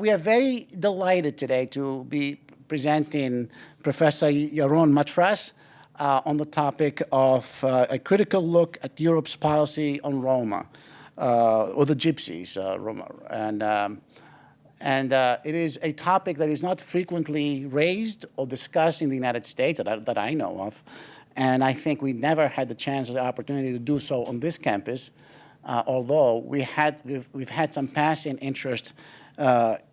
we are very delighted today to be presenting Professor Yaron Matras on the topic of a critical look at Europe's policy on Roma, or the Gypsies, Roma. And it is a topic that is not frequently raised or discussed in the United States that I know of. And I think we never had the chance or the opportunity to do so on this campus, although we've had some passing interest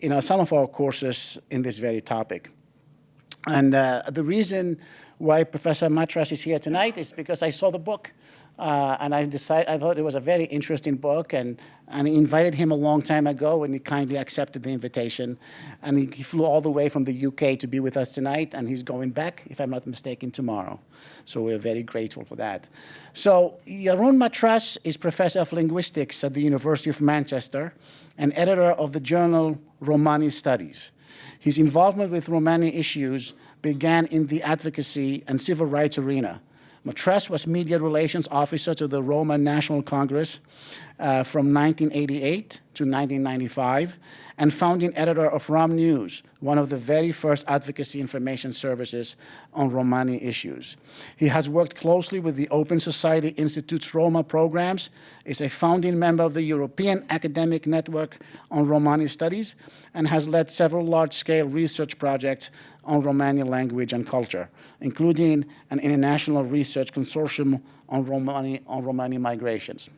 in some of our courses in this very topic. And the reason why Professor Matras is here tonight is because I saw the book. And I thought it was a very interesting book, and I invited him a long time ago, and he kindly accepted the invitation. And he flew all the way from the UK to be with us tonight, and he's going back, if I'm not mistaken, tomorrow. So we're very grateful for that. So Yaron Matras is Professor of Linguistics at the University of Manchester and editor of the journal Romani Studies. His involvement with Romani issues began in the advocacy and civil rights arena. Matras was media relations officer to the Roma National Congress from 1988 to 1995, and founding editor of Rom News, one of the very first advocacy information services on Romani issues. He has worked closely with the Open Society Institute's Roma programs, is a founding member of the European Academic Network on Romani Studies, and has led several large-scale research projects on Romani language and culture, including an international research consortium on Romani migrations.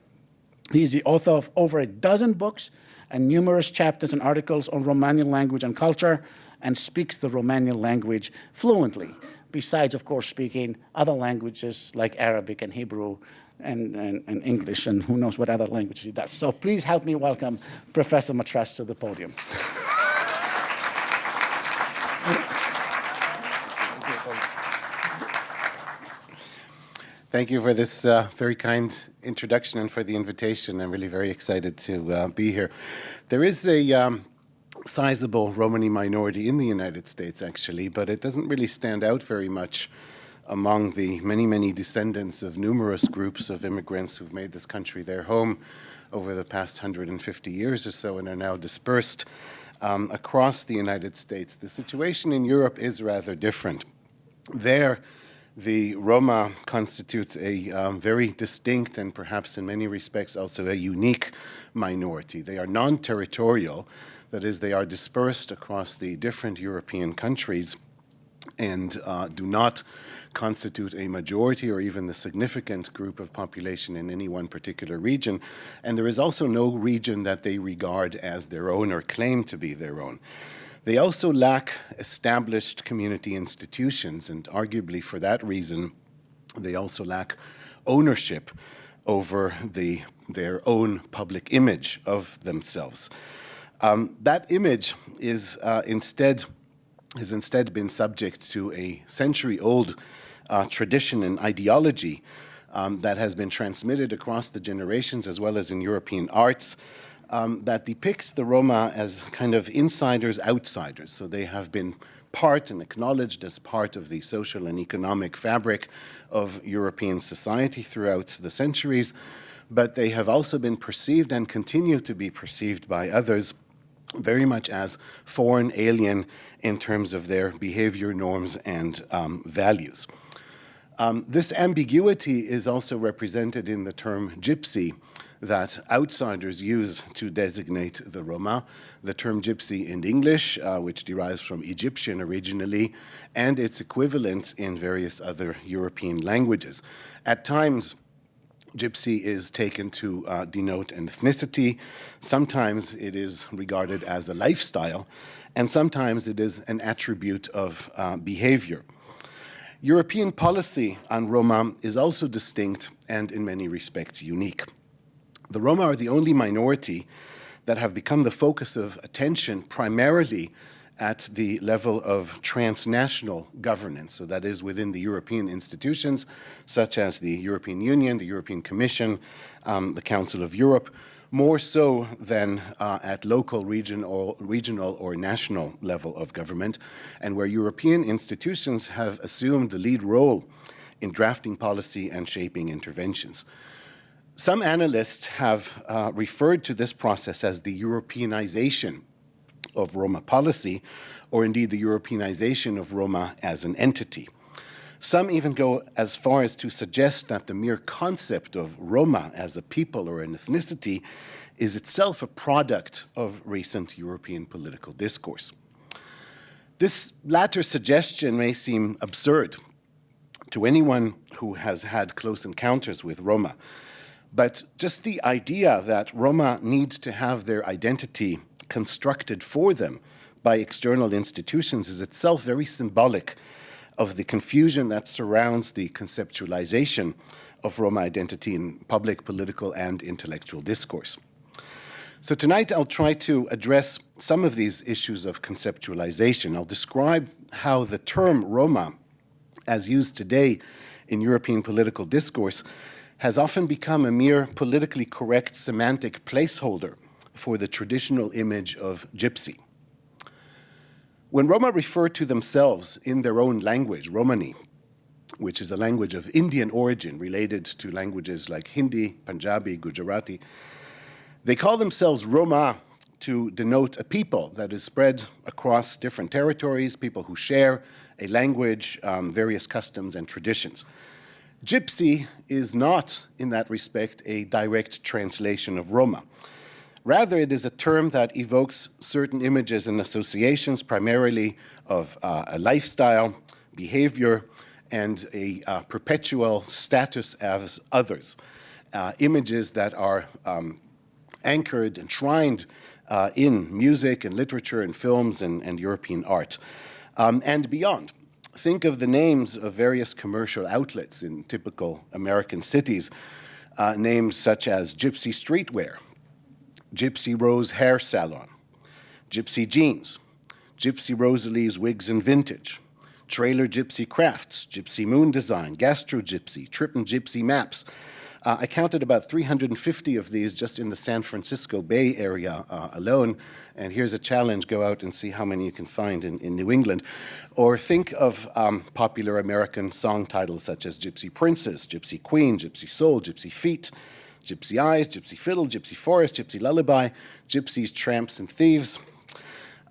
He is the author of over a dozen books and numerous chapters and articles on Romani language and culture, and speaks the Romani language fluently, besides, of course, speaking other languages like Arabic and Hebrew and English, and who knows what other languages he does. So please help me welcome Professor Matras to the podium. Thank you for this very kind introduction and for the invitation. I'm really very excited to be here. There is a sizable Romani minority in the United States, actually, but it doesn't really stand out very much among the many, many descendants of numerous groups of immigrants who've made this country their home over the past 150 years or so and are now dispersed across the United States. The situation in Europe is rather different. There, the Roma constitutes a very distinct and perhaps in many respects also a unique minority. They are non-territorial, that is, they are dispersed across the different European countries and do not constitute a majority or even the significant group of population in any one particular region. And there is also no region that they regard as their own or claim to be their own. They also lack established community institutions, and arguably for that reason, they also lack ownership over their own public image of themselves. That image has instead been subject to a century-old tradition and ideology that has been transmitted across the generations as well as in European arts, that depicts the Roma as kind of insiders, outsiders. So they have been part and acknowledged as part of the social and economic fabric of European society throughout the centuries, but they have also been perceived and continue to be perceived by others very much as foreign, alien in terms of their behavior, norms, and values. This ambiguity is also represented in the term gypsy that outsiders use to designate the Roma, the term gypsy in English, which derives from Egyptian originally, and its equivalents in various other European languages. At times, gypsy is taken to denote an ethnicity. Sometimes it is regarded as a lifestyle, and sometimes it is an attribute of behavior. European policy on Roma is also distinct and in many respects unique. The Roma are the only minority that have become the focus of attention primarily at the level of transnational governance, so that is within the European institutions such as the European Union, the European Commission, the Council of Europe, more so than at local, regional or national level of government, and where European institutions have assumed the lead role in drafting policy and shaping interventions. Some analysts have referred to this process as the Europeanization of Roma policy, or indeed the Europeanization of Roma as an entity. Some even go as far as to suggest that the mere concept of Roma as a people or an ethnicity is itself a product of recent European political discourse. This latter suggestion may seem absurd to anyone who has had close encounters with Roma, but just the idea that Roma need to have their identity constructed for them by external institutions is itself very symbolic of the confusion that surrounds the conceptualization of Roma identity in public, political, and intellectual discourse. So tonight I'll try to address some of these issues of conceptualization. I'll describe how the term Roma, as used today in European political discourse, has often become a mere politically correct semantic placeholder for the traditional image of Gypsy. When Roma refer to themselves in their own language, Romani, which is a language of Indian origin related to languages like Hindi, Punjabi, Gujarati, they call themselves Roma to denote a people that is spread across different territories, people who share a language, various customs and traditions. Gypsy is not, in that respect, a direct translation of Roma. Rather, it is a term that evokes certain images and associations, primarily of a lifestyle, behavior, and a perpetual status as others. Images that are anchored, enshrined in music and literature and films and European art, and beyond. Think of the names of various commercial outlets in typical American cities, names such as Gypsy Streetwear, Gypsy Rose Hair Salon, Gypsy Jeans, Gypsy Rosalie's Wigs and Vintage, Trailer Gypsy Crafts, Gypsy Moon Design, Gastro Gypsy, Trip and Gypsy Maps. I counted about 350 of these just in the San Francisco Bay Area alone, and here's a challenge, go out and see how many you can find in New England. Or think of popular American song titles such as Gypsy Princess, Gypsy Queen, Gypsy Soul, Gypsy Feet, Gypsy Eyes, Gypsy Fiddle, Gypsy Forest, Gypsy Lullaby, Gypsies, Tramps, and Thieves.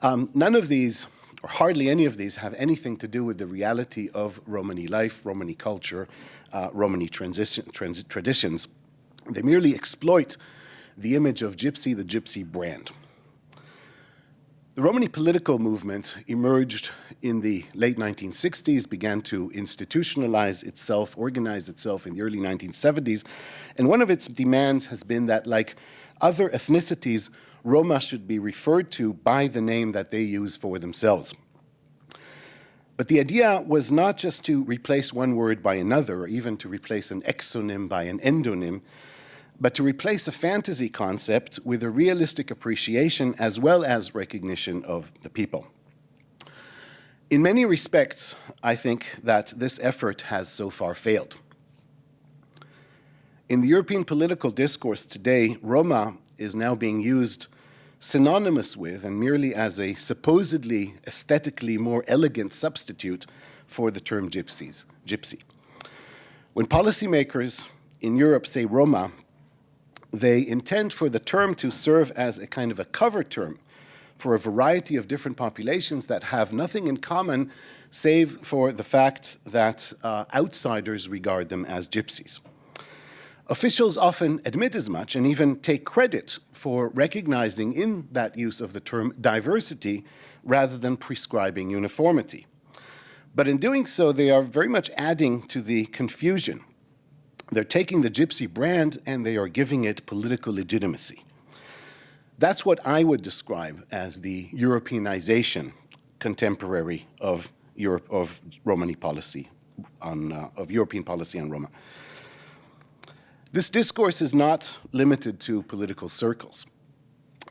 None of these, or hardly any of these, have anything to do with the reality of Romani life, Romani culture, Romani traditions. They merely exploit the image of Gypsy, the Gypsy brand. The Romani political movement emerged in the late 1960s, began to institutionalize itself, organize itself in the early 1970s, and one of its demands has been that, like other ethnicities, Roma should be referred to by the name that they use for themselves. But the idea was not just to replace one word by another, or even to replace an exonym by an endonym, but to replace a fantasy concept with a realistic appreciation as well as recognition of the people. In many respects, I think that this effort has so far failed. In the European political discourse today, Roma is now being used synonymous with and merely as a supposedly aesthetically more elegant substitute for the term gypsy. When policymakers in Europe say Roma, they intend for the term to serve as a kind of a cover term for a variety of different populations that have nothing in common save for the fact that outsiders regard them as gypsies. Officials often admit as much and even take credit for recognizing in that use of the term diversity rather than prescribing uniformity. But in doing so, they are very much adding to the confusion. They're taking the Gypsy brand and they are giving it political legitimacy. That's what I would describe as the Europeanization contemporary of Europe, of Romani policy, of European policy on Roma. This discourse is not limited to political circles.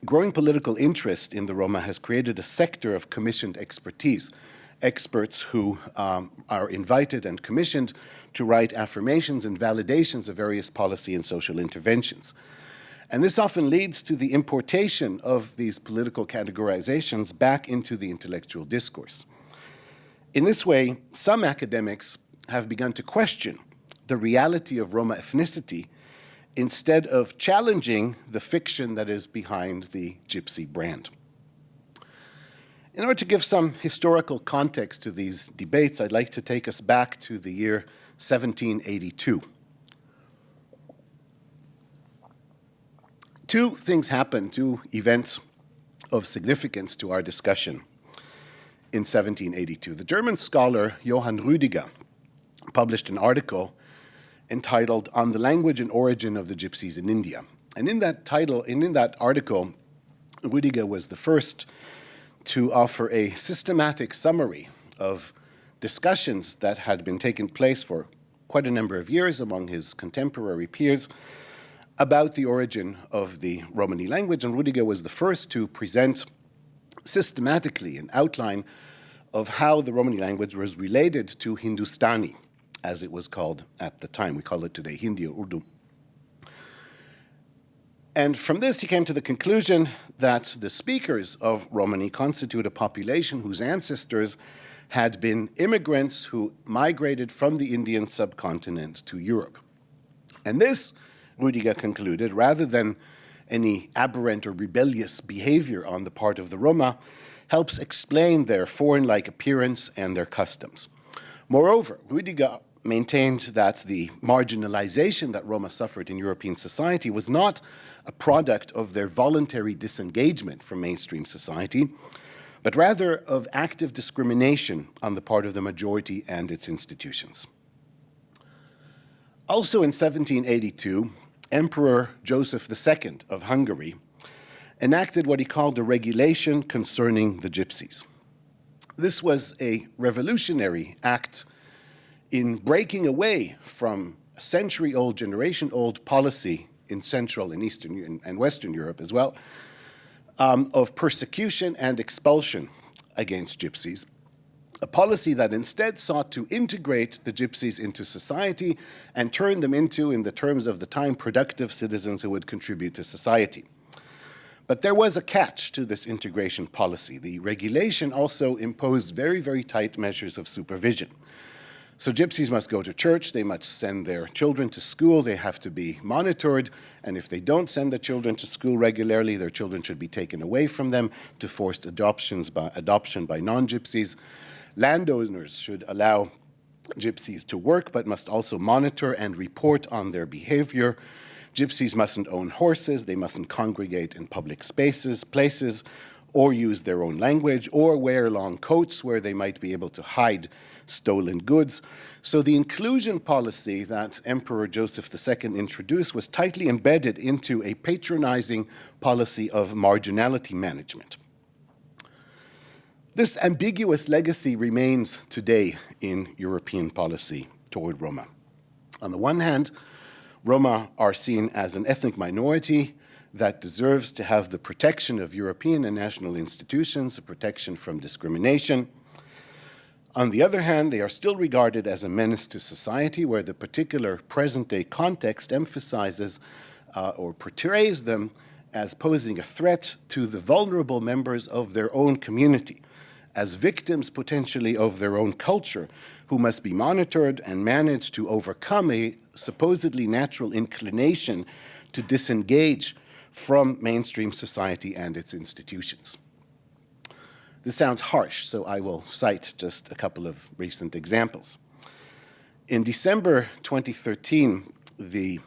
Growing political interest in the Roma has created a sector of commissioned expertise, experts who are invited and commissioned to write affirmations and validations of various policy and social interventions. And this often leads to the importation of these political categorizations back into the intellectual discourse. In this way, some academics have begun to question the reality of Roma ethnicity instead of challenging the fiction that is behind the Gypsy brand. In order to give some historical context to these debates, I'd like to take us back to the year 1782. Two things happened, two events of significance to our discussion in 1782. The German scholar Johann Rüdiger published an article entitled On the Language and Origin of the Gypsies in India. And in that article, Rüdiger was the first to offer a systematic summary of discussions that had been taking place for quite a number of years among his contemporary peers about the origin of the Romani language. And Rüdiger was the first to present systematically an outline of how the Romani language was related to Hindustani, as it was called at the time. We call it today Hindi or Urdu. And from this, he came to the conclusion that the speakers of Romani constitute a population whose ancestors had been immigrants who migrated from the Indian subcontinent to Europe. And this, Rüdiger concluded, rather than any aberrant or rebellious behavior on the part of the Roma, helps explain their foreign-like appearance and their customs. Moreover, Rüdiger maintained that the marginalization that Roma suffered in European society was not a product of their voluntary disengagement from mainstream society, but rather of active discrimination on the part of the majority and its institutions. Also in 1782, Emperor Joseph II of Hungary enacted what he called a regulation concerning the Gypsies. This was a revolutionary act in breaking away from a century-old, generation-old policy in Central and Eastern and Western Europe as well, of persecution and expulsion against Gypsies, a policy that instead sought to integrate the Gypsies into society and turn them into, in the terms of the time, productive citizens who would contribute to society. But there was a catch to this integration policy. The regulation also imposed very, very tight measures of supervision. So Gypsies must go to church, they must send their children to school, they have to be monitored, and if they don't send the children to school regularly, their children should be taken away from them to forced adoption by non-Gypsies. Landowners should allow Gypsies to work, but must also monitor and report on their behavior. Gypsies mustn't own horses, they mustn't congregate in public places, or use their own language, or wear long coats where they might be able to hide stolen goods. So the inclusion policy that Emperor Joseph II introduced was tightly embedded into a patronizing policy of marginality management. This ambiguous legacy remains today in European policy toward Roma. On the one hand, Roma are seen as an ethnic minority that deserves to have the protection of European and national institutions, the protection from discrimination. On the other hand, they are still regarded as a menace to society, where the particular present-day context emphasizes or portrays them as posing a threat to the vulnerable members of their own community, as victims potentially of their own culture, who must be monitored and managed to overcome a supposedly natural inclination to disengage from mainstream society and its institutions. This sounds harsh, so I will cite just a couple of recent examples. In December 2013, the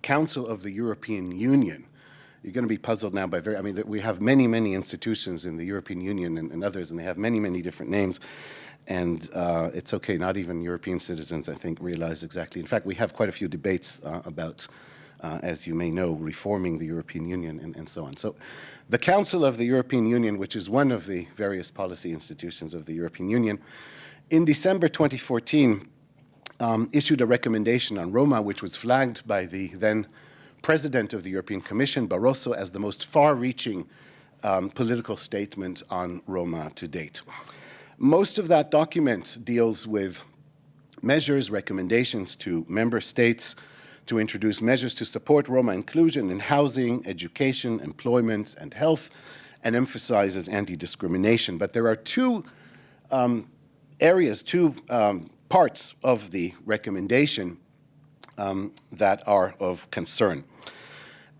Council of the European Union, you're going to be puzzled now by we have many, many institutions in the European Union and others, and they have many, many different names. And it's okay, not even European citizens, I think, realize exactly. In fact, we have quite a few debates about, as you may know, reforming the European Union and so on. So the Council of the European Union, which is one of the various policy institutions of the European Union, in December 2014, issued a recommendation on Roma, which was flagged by the then President of the European Commission, Barroso, as the most far-reaching political statement on Roma to date. Most of that document deals with measures, recommendations to member states to introduce measures to support Roma inclusion in housing, education, employment, and health, and emphasizes anti-discrimination. But there are two parts of the recommendation that are of concern,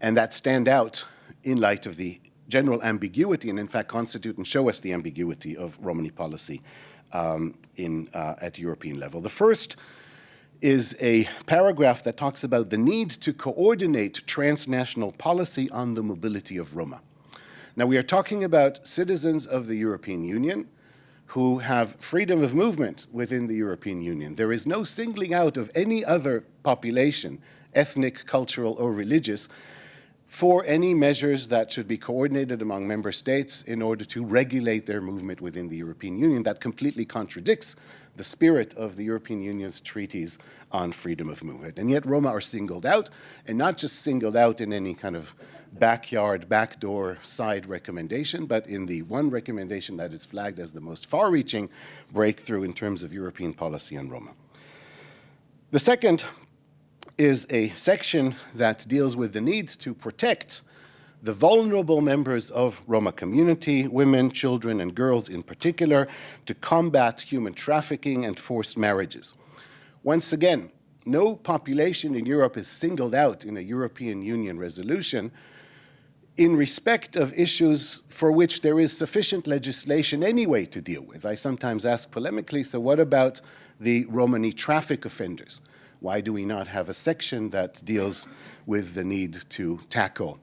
and that stand out in light of the general ambiguity and in fact constitute and show us the ambiguity of Romani policy at European level. The first is a paragraph that talks about the need to coordinate transnational policy on the mobility of Roma. Now, we are talking about citizens of the European Union who have freedom of movement within the European Union. There is no singling out of any other population, ethnic, cultural, or religious, for any measures that should be coordinated among member states in order to regulate their movement within the European Union. That completely contradicts the spirit of the European Union's treaties on freedom of movement. And yet Roma are singled out, and not just singled out in any kind of backyard, backdoor, side recommendation, but in the one recommendation that is flagged as the most far-reaching breakthrough in terms of European policy on Roma. The second is a section that deals with the need to protect the vulnerable members of Roma community, women, children, and girls in particular, to combat human trafficking and forced marriages. Once again, no population in Europe is singled out in a European Union resolution in respect of issues for which there is sufficient legislation anyway to deal with. I sometimes ask polemically, so what about the Romani traffic offenders? Why do we not have a section that deals with the need to tackle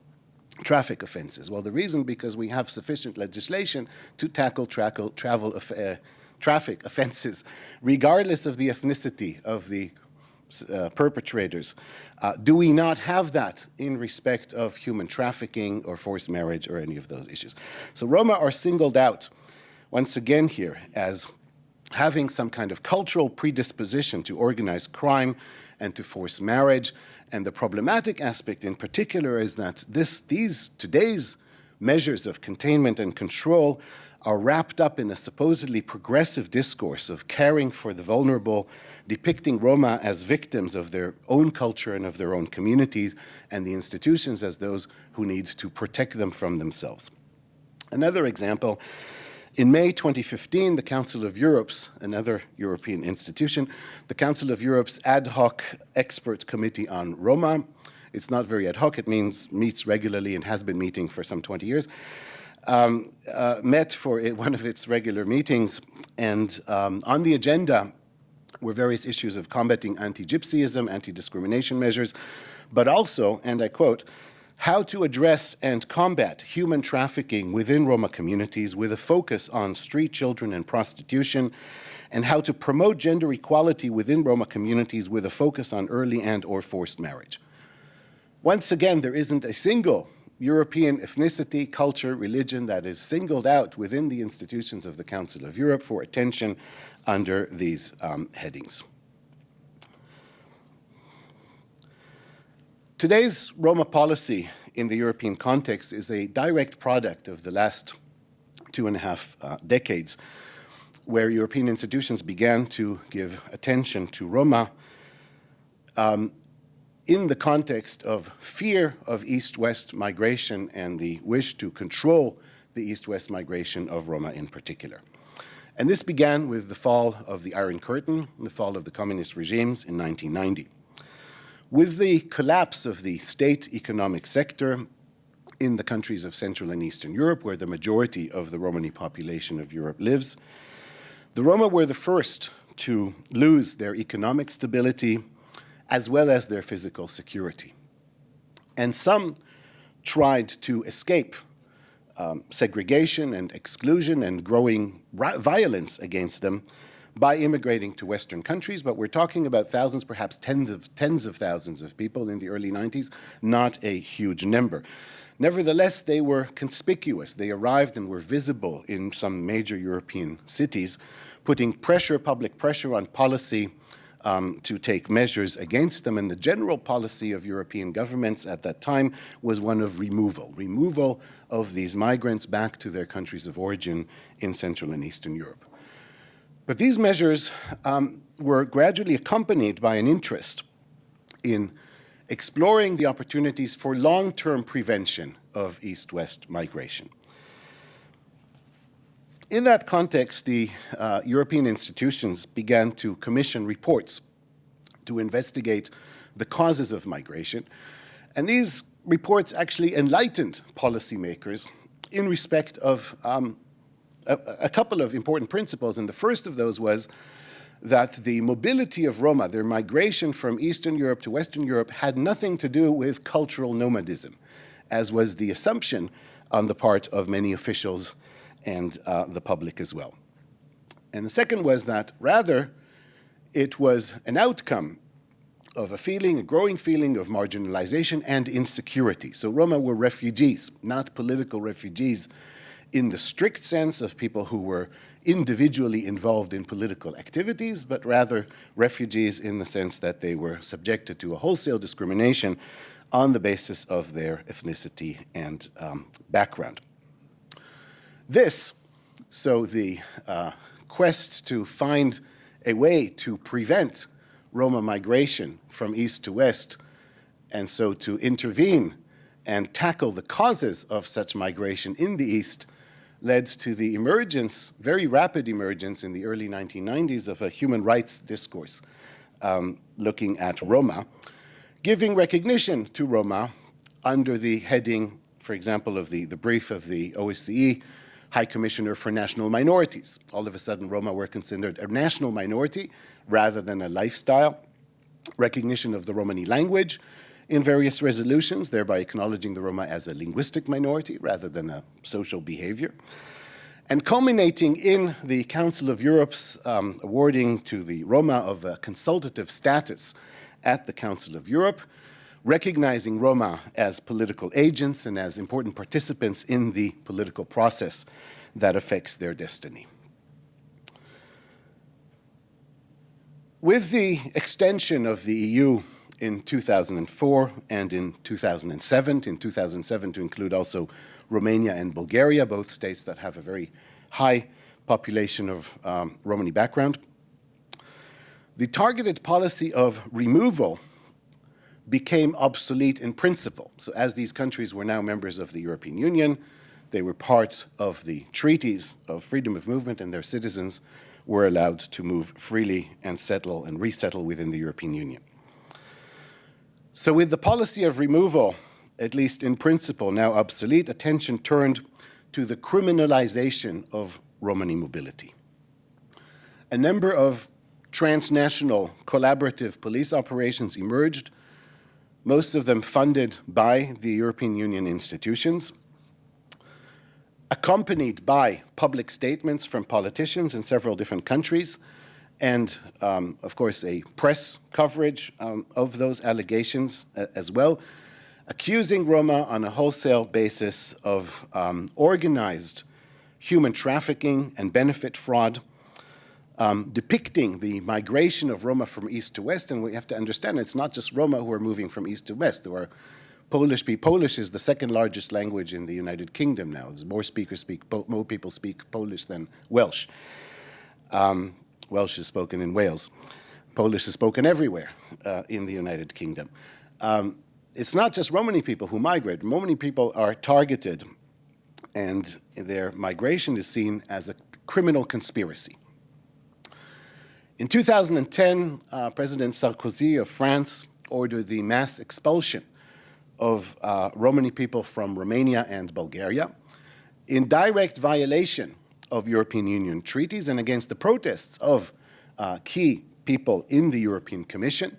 traffic offenses? Well, the reason because we have sufficient legislation to tackle traffic offenses, regardless of the ethnicity of the perpetrators. Do we not have that in respect of human trafficking or forced marriage or any of those issues? So Roma are singled out once again here as having some kind of cultural predisposition to organize crime and to forced marriage. And the problematic aspect in particular is that today's measures of containment and control are wrapped up in a supposedly progressive discourse of caring for the vulnerable, depicting Roma as victims of their own culture and of their own communities, and the institutions as those who need to protect them from themselves. Another example, in May 2015, the Council of Europe's, another European institution, the Council of Europe's ad hoc expert committee on Roma, it's not very ad hoc, it means meets regularly and has been meeting for some 20 years, met for one of its regular meetings, and on the agenda were various issues of combating anti-Gypsyism, anti-discrimination measures, but also, and I quote, how to address and combat human trafficking within Roma communities with a focus on street children and prostitution, and how to promote gender equality within Roma communities with a focus on early and/or forced marriage. Once again, there isn't a single European ethnicity, culture, religion that is singled out within the institutions of the Council of Europe for attention under these headings. Today's Roma policy in the European context is a direct product of the last 2.5 decades, where European institutions began to give attention to Roma in the context of fear of East-West migration and the wish to control the East-West migration of Roma in particular. And this began with the fall of the Iron Curtain, the fall of the communist regimes in 1990. With the collapse of the state economic sector in the countries of Central and Eastern Europe, where the majority of the Romani population of Europe lives, the Roma were the first to lose their economic stability as well as their physical security. And some tried to escape segregation and exclusion and growing violence against them by immigrating to Western countries, but we're talking about thousands, perhaps tens of thousands of people in the early 90s, not a huge number. Nevertheless, they were conspicuous. They arrived and were visible in some major European cities, putting public pressure on policy to take measures against them. And the general policy of European governments at that time was one of removal of these migrants back to their countries of origin in Central and Eastern Europe. But these measures were gradually accompanied by an interest in exploring the opportunities for long-term prevention of East-West migration. In that context, the European institutions began to commission reports to investigate the causes of migration. And these reports actually enlightened policymakers in respect of a couple of important principles. And the first of those was that the mobility of Roma, their migration from Eastern Europe to Western Europe, had nothing to do with cultural nomadism, as was the assumption on the part of many officials and the public as well. And the second was that rather it was an outcome of a growing feeling of marginalization and insecurity. So Roma were refugees, not political refugees in the strict sense of people who were individually involved in political activities, but rather refugees in the sense that they were subjected to a wholesale discrimination on the basis of their ethnicity and background. So the quest to find a way to prevent Roma migration from east to west, and so to intervene and tackle the causes of such migration in the east, led to the emergence, very rapid emergence in the early 1990s of a human rights discourse looking at Roma, giving recognition to Roma under the heading, for example, of the brief of the OSCE High Commissioner for National Minorities. All of a sudden, Roma were considered a national minority rather than a lifestyle. Recognition of the Romani language in various resolutions, thereby acknowledging the Roma as a linguistic minority rather than a social behavior. And culminating in the Council of Europe's awarding to the Roma of a consultative status at the Council of Europe, recognizing Roma as political agents and as important participants in the political process that affects their destiny. With the extension of the EU in 2004 and in 2007 to include also Romania and Bulgaria, both states that have a very high population of Romani background, the targeted policy of removal became obsolete in principle. So as these countries were now members of the European Union, they were part of the treaties of freedom of movement, and their citizens were allowed to move freely and settle and resettle within the European Union. So with the policy of removal, at least in principle, now obsolete, attention turned to the criminalization of Romani mobility. A number of transnational collaborative police operations emerged, most of them funded by the European Union institutions, accompanied by public statements from politicians in several different countries, and, of course, a press coverage of those allegations as well, accusing Roma on a wholesale basis of organized human trafficking and benefit fraud, depicting the migration of Roma from east to west. And we have to understand it's not just Roma who are moving from east to west. There are Polish is the second largest language in the United Kingdom now. There's more people speak Polish than Welsh. Welsh is spoken in Wales. Polish is spoken everywhere in the United Kingdom. It's not just Romani people who migrate. Romani people are targeted, and their migration is seen as a criminal conspiracy. In 2010, President Sarkozy of France ordered the mass expulsion of Romani people from Romania and Bulgaria in direct violation of European Union treaties and against the protests of key people in the European Commission.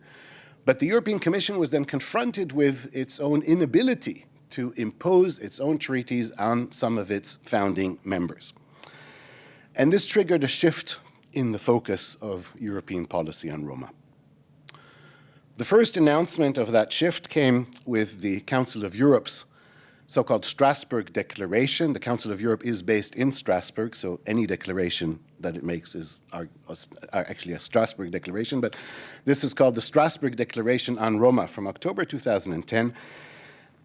But the European Commission was then confronted with its own inability to impose its own treaties on some of its founding members. And this triggered a shift in the focus of European policy on Roma. The first announcement of that shift came with the Council of Europe's so-called Strasbourg Declaration. The Council of Europe is based in Strasbourg, so any declaration that it makes is actually a Strasbourg Declaration, but this is called the Strasbourg Declaration on Roma from October 2010.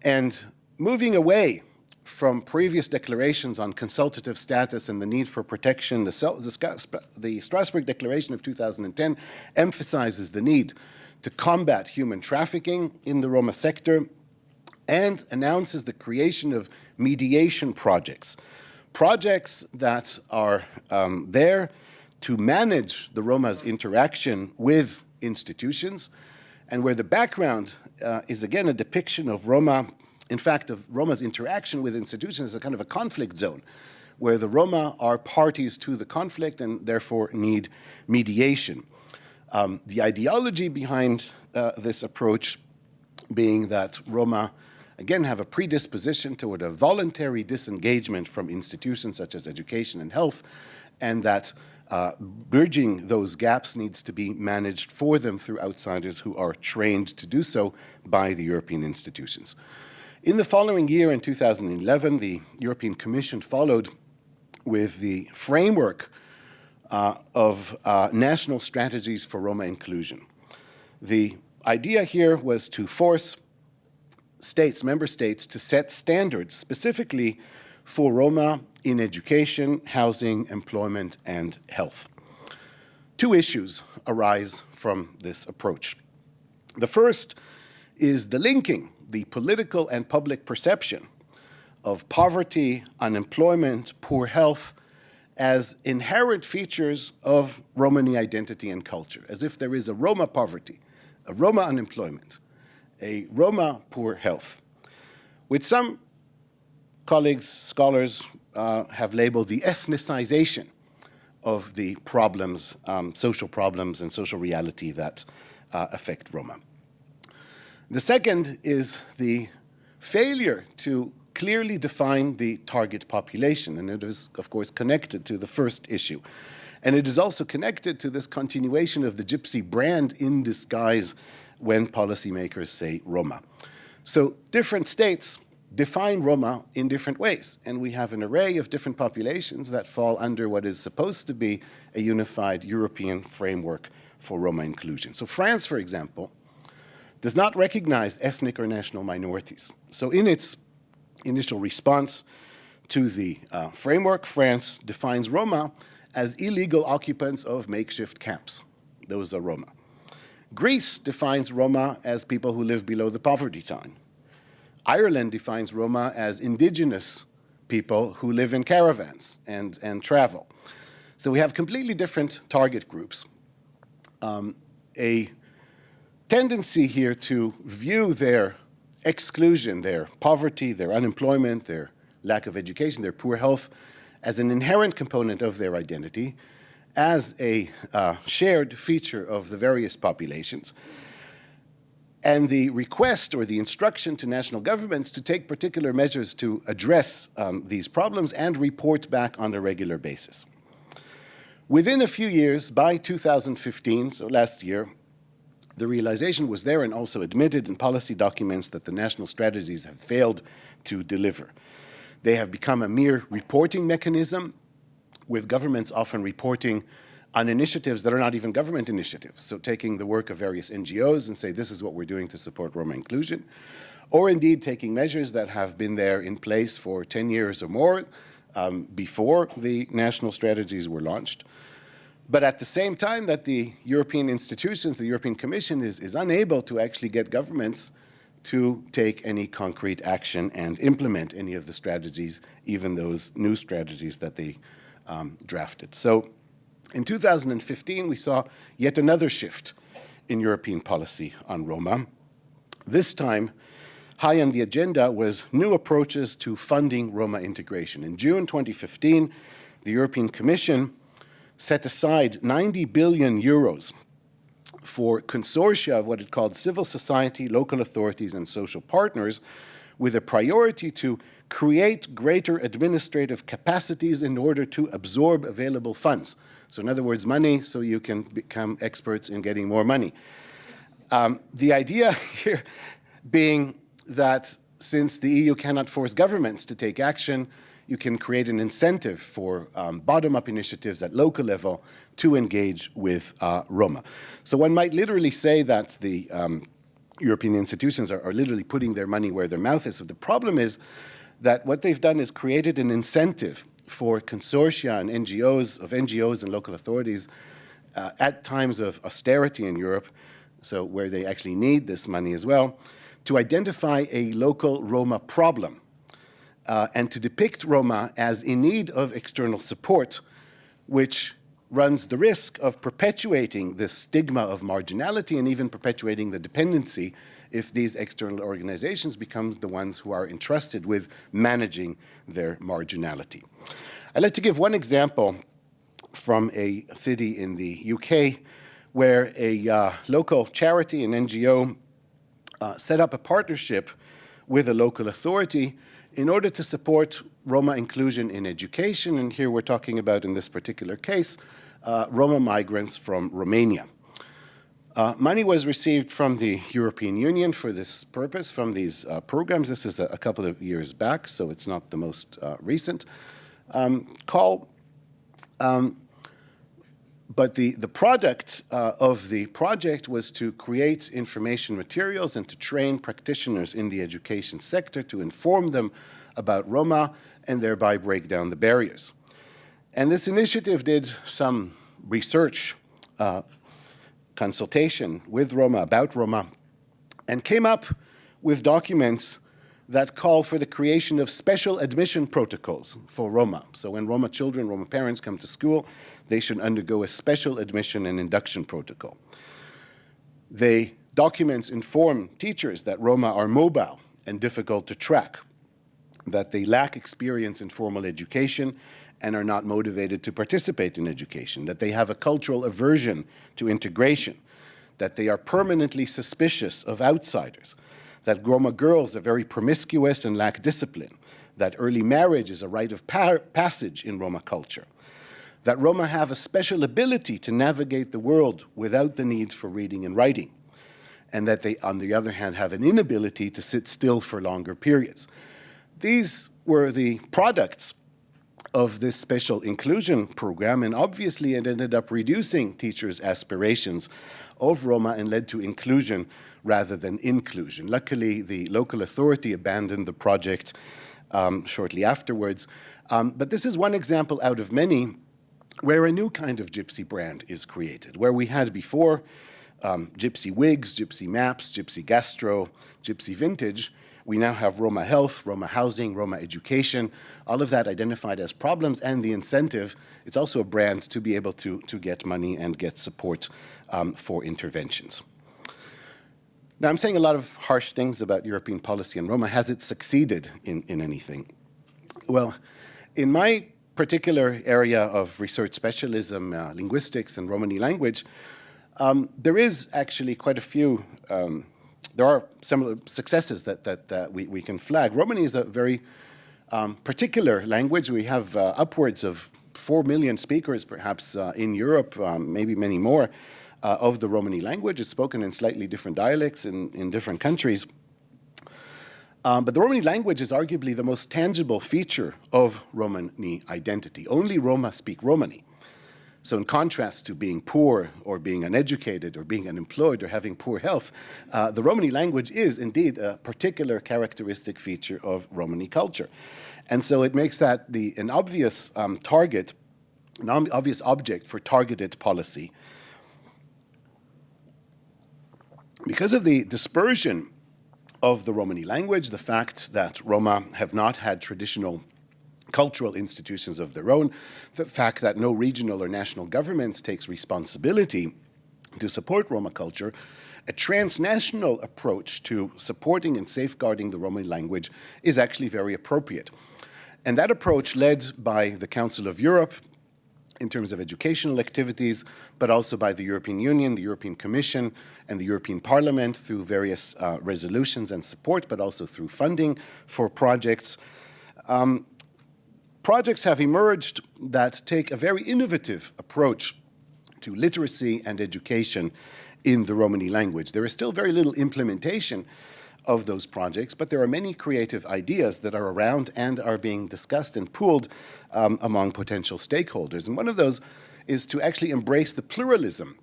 And moving away from previous declarations on consultative status and the need for protection, the Strasbourg Declaration of 2010 emphasizes the need to combat human trafficking in the Roma sector and announces the creation of mediation projects that are there to manage the Roma's interaction with institutions, and where the background is again a depiction of Roma in fact, of Roma's interaction with institutions as a kind of a conflict zone, where the Roma are parties to the conflict and therefore need mediation. The ideology behind this approach being that Roma, again, have a predisposition toward a voluntary disengagement from institutions such as education and health, and that bridging those gaps needs to be managed for them through outsiders who are trained to do so by the European institutions. In the following year, in 2011, the European Commission followed with the framework of national strategies for Roma inclusion. The idea here was to force states, member states, to set standards specifically for Roma in education, housing, employment, and health. Two issues arise from this approach. The first is the linking, the political and public perception of poverty, unemployment, poor health as inherent features of Romani identity and culture, as if there is a Roma poverty, a Roma unemployment, a Roma poor health, which some colleagues, scholars, have labeled the ethnicization of the problems, social problems and social reality that affect Roma. The second is the failure to clearly define the target population, and it is, of course, connected to the first issue. And it is also connected to this continuation of the Gypsy brand in disguise when policymakers say Roma. So different states define Roma in different ways, and we have an array of different populations that fall under what is supposed to be a unified European framework for Roma inclusion. So France, for example, does not recognize ethnic or national minorities. So in its initial response to the framework, France defines Roma as illegal occupants of makeshift camps. Those are Roma. Greece defines Roma as people who live below the poverty line. Ireland defines Roma as indigenous people who live in caravans and travel. So we have completely different target groups. A tendency here to view their exclusion, their poverty, their unemployment, their lack of education, their poor health, as an inherent component of their identity, as a shared feature of the various populations, and the request or the instruction to national governments to take particular measures to address these problems and report back on a regular basis. Within a few years, by 2015, so last year, the realization was there and also admitted in policy documents that the national strategies have failed to deliver. They have become a mere reporting mechanism, with governments often reporting on initiatives that are not even government initiatives. So taking the work of various NGOs and say, this is what we're doing to support Roma inclusion, or indeed taking measures that have been there in place for 10 years or more before the national strategies were launched. But at the same time that the European institutions, the European Commission is unable to actually get governments to take any concrete action and implement any of the strategies, even those new strategies that they drafted. So in 2015, we saw yet another shift in European policy on Roma. This time, high on the agenda was new approaches to funding Roma integration. In June 2015, the European Commission set aside 90 billion euros for consortia of what it called civil society, local authorities, and social partners, with a priority to create greater administrative capacities in order to absorb available funds. So in other words, money so you can become experts in getting more money. The idea here being that since the EU cannot force governments to take action, you can create an incentive for bottom-up initiatives at local level to engage with Roma. So one might literally say that the European institutions are literally putting their money where their mouth is. So the problem is that what they've done is created an incentive for consortia and NGOs and local authorities at times of austerity in Europe, so where they actually need this money as well, to identify a local Roma problem and to depict Roma as in need of external support, which runs the risk of perpetuating the stigma of marginality and even perpetuating the dependency if these external organizations become the ones who are entrusted with managing their marginality. I'd like to give one example from a city in the UK where a local charity, an NGO, set up a partnership with a local authority in order to support Roma inclusion in education. And here we're talking about, in this particular case, Roma migrants from Romania. Money was received from the European Union for this purpose, from these programs. This is a couple of years back, so it's not the most recent call. But the product of the project was to create information materials and to train practitioners in the education sector to inform them about Roma and thereby break down the barriers. And this initiative did some research, consultation with Roma, about Roma, and came up with documents that call for the creation of special admission protocols for Roma. So when Roma children, Roma parents come to school, they should undergo a special admission and induction protocol. The documents inform teachers that Roma are mobile and difficult to track, that they lack experience in formal education and are not motivated to participate in education, that they have a cultural aversion to integration, that they are permanently suspicious of outsiders, that Roma girls are very promiscuous and lack discipline, that early marriage is a rite of passage in Roma culture, that Roma have a special ability to navigate the world without the need for reading and writing, and that they, on the other hand, have an inability to sit still for longer periods. These were the products of this special inclusion program, and obviously it ended up reducing teachers' aspirations of Roma and led to inclusion rather than inclusion. Luckily, the local authority abandoned the project shortly afterwards. But this is one example out of many where a new kind of Gypsy brand is created, where we had before Gypsy wigs, Gypsy maps, Gypsy gastro, Gypsy vintage. We now have Roma health, Roma housing, Roma education, all of that identified as problems, and the incentive, it's also a brand to be able to get money and get support for interventions. Now, I'm saying a lot of harsh things about European policy and Roma. Has it succeeded in anything? Well, in my particular area of research specialism, linguistics and Romani language, there is actually quite a few, there are similar successes that we can flag. Romani is a very particular language. We have upwards of 4 million speakers, perhaps, in Europe, maybe many more, of the Romani language. It's spoken in slightly different dialects in different countries. But the Romani language is arguably the most tangible feature of Romani identity. Only Roma speak Romani. So in contrast to being poor or being uneducated or being unemployed or having poor health, the Romani language is indeed a particular characteristic feature of Romani culture. And so it makes that an obvious target, an obvious object for targeted policy. Because of the dispersion of the Romani language, the fact that Roma have not had traditional cultural institutions of their own, the fact that no regional or national governments takes responsibility to support Roma culture, a transnational approach to supporting and safeguarding the Romani language is actually very appropriate. And that approach, led by the Council of Europe in terms of educational activities, but also by the European Union, the European Commission, and the European Parliament through various resolutions and support, but also through funding for projects. Projects have emerged that take a very innovative approach to literacy and education in the Romani language. There is still very little implementation of those projects, but there are many creative ideas that are around and are being discussed and pooled among potential stakeholders. And one of those is to actually embrace the pluralism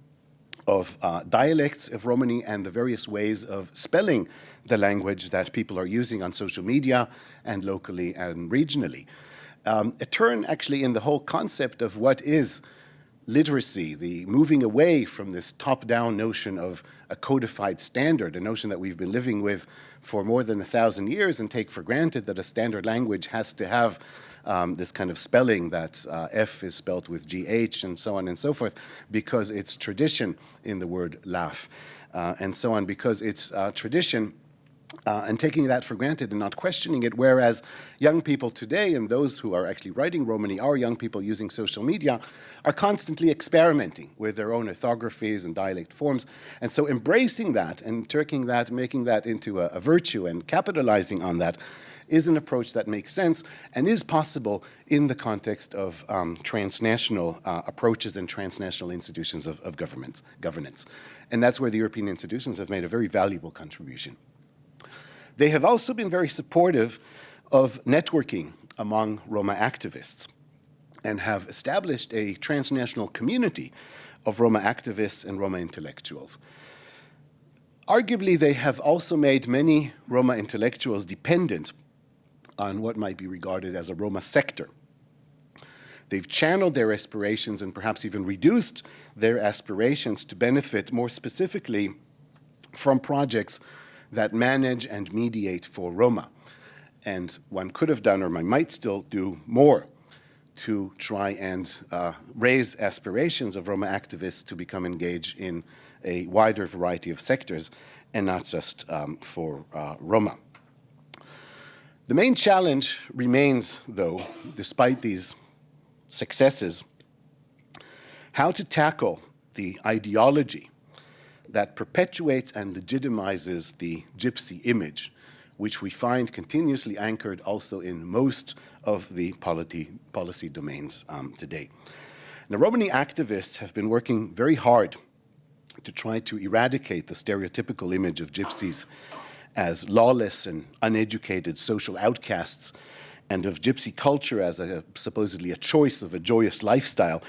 of dialects of Romani and the various ways of spelling the language that people are using on social media and locally and regionally. A turn actually in the whole concept of what is literacy, the moving away from this top-down notion of a codified standard, a notion that we've been living with for more than 1,000 years and take for granted that a standard language has to have this kind of spelling that F is spelled with GH and so on and so forth, because it's tradition in the word laugh. and so on, because it's tradition, and taking that for granted and not questioning it, whereas young people today, and those who are actually writing Romani, our young people using social media, are constantly experimenting with their own orthographies and dialect forms. And so embracing that and turning that, making that into a virtue and capitalizing on that is an approach that makes sense and is possible in the context of transnational approaches and transnational institutions of governance. And that's where the European institutions have made a very valuable contribution. They have also been very supportive of networking among Roma activists and have established a transnational community of Roma activists and Roma intellectuals. Arguably, they have also made many Roma intellectuals dependent on what might be regarded as a Roma sector. They've channeled their aspirations and perhaps even reduced their aspirations to benefit more specifically from projects that manage and mediate for Roma. And one could have done, or one might still do more to try and raise aspirations of Roma activists to become engaged in a wider variety of sectors and not just for Roma. The main challenge remains, though, despite these successes, how to tackle the ideology that perpetuates and legitimizes the Gypsy image, which we find continuously anchored also in most of the policy domains today. Now, Romani activists have been working very hard to try to eradicate the stereotypical image of Gypsies as lawless and uneducated social outcasts, and of Gypsy culture as supposedly a choice of a joyous lifestyle,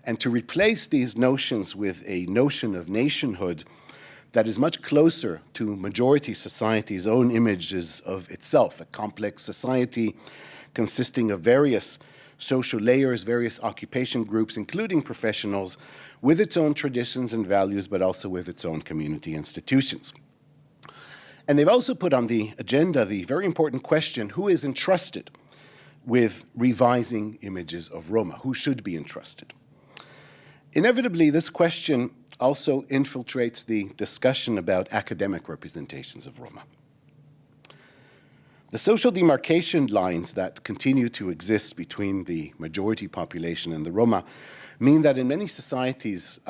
and to replace these notions with a notion of nationhood that is much closer to majority society's own images of itself, a complex society consisting of various social layers, various occupation groups, including professionals, with its own traditions and values, but also with its own community institutions. And they've also put on the agenda the very important question, who is entrusted with revising images of Roma? Who should be entrusted? Inevitably, this question also infiltrates the discussion about academic representations of Roma. The social demarcation lines that continue to exist between the majority population and the Roma mean that in many societies,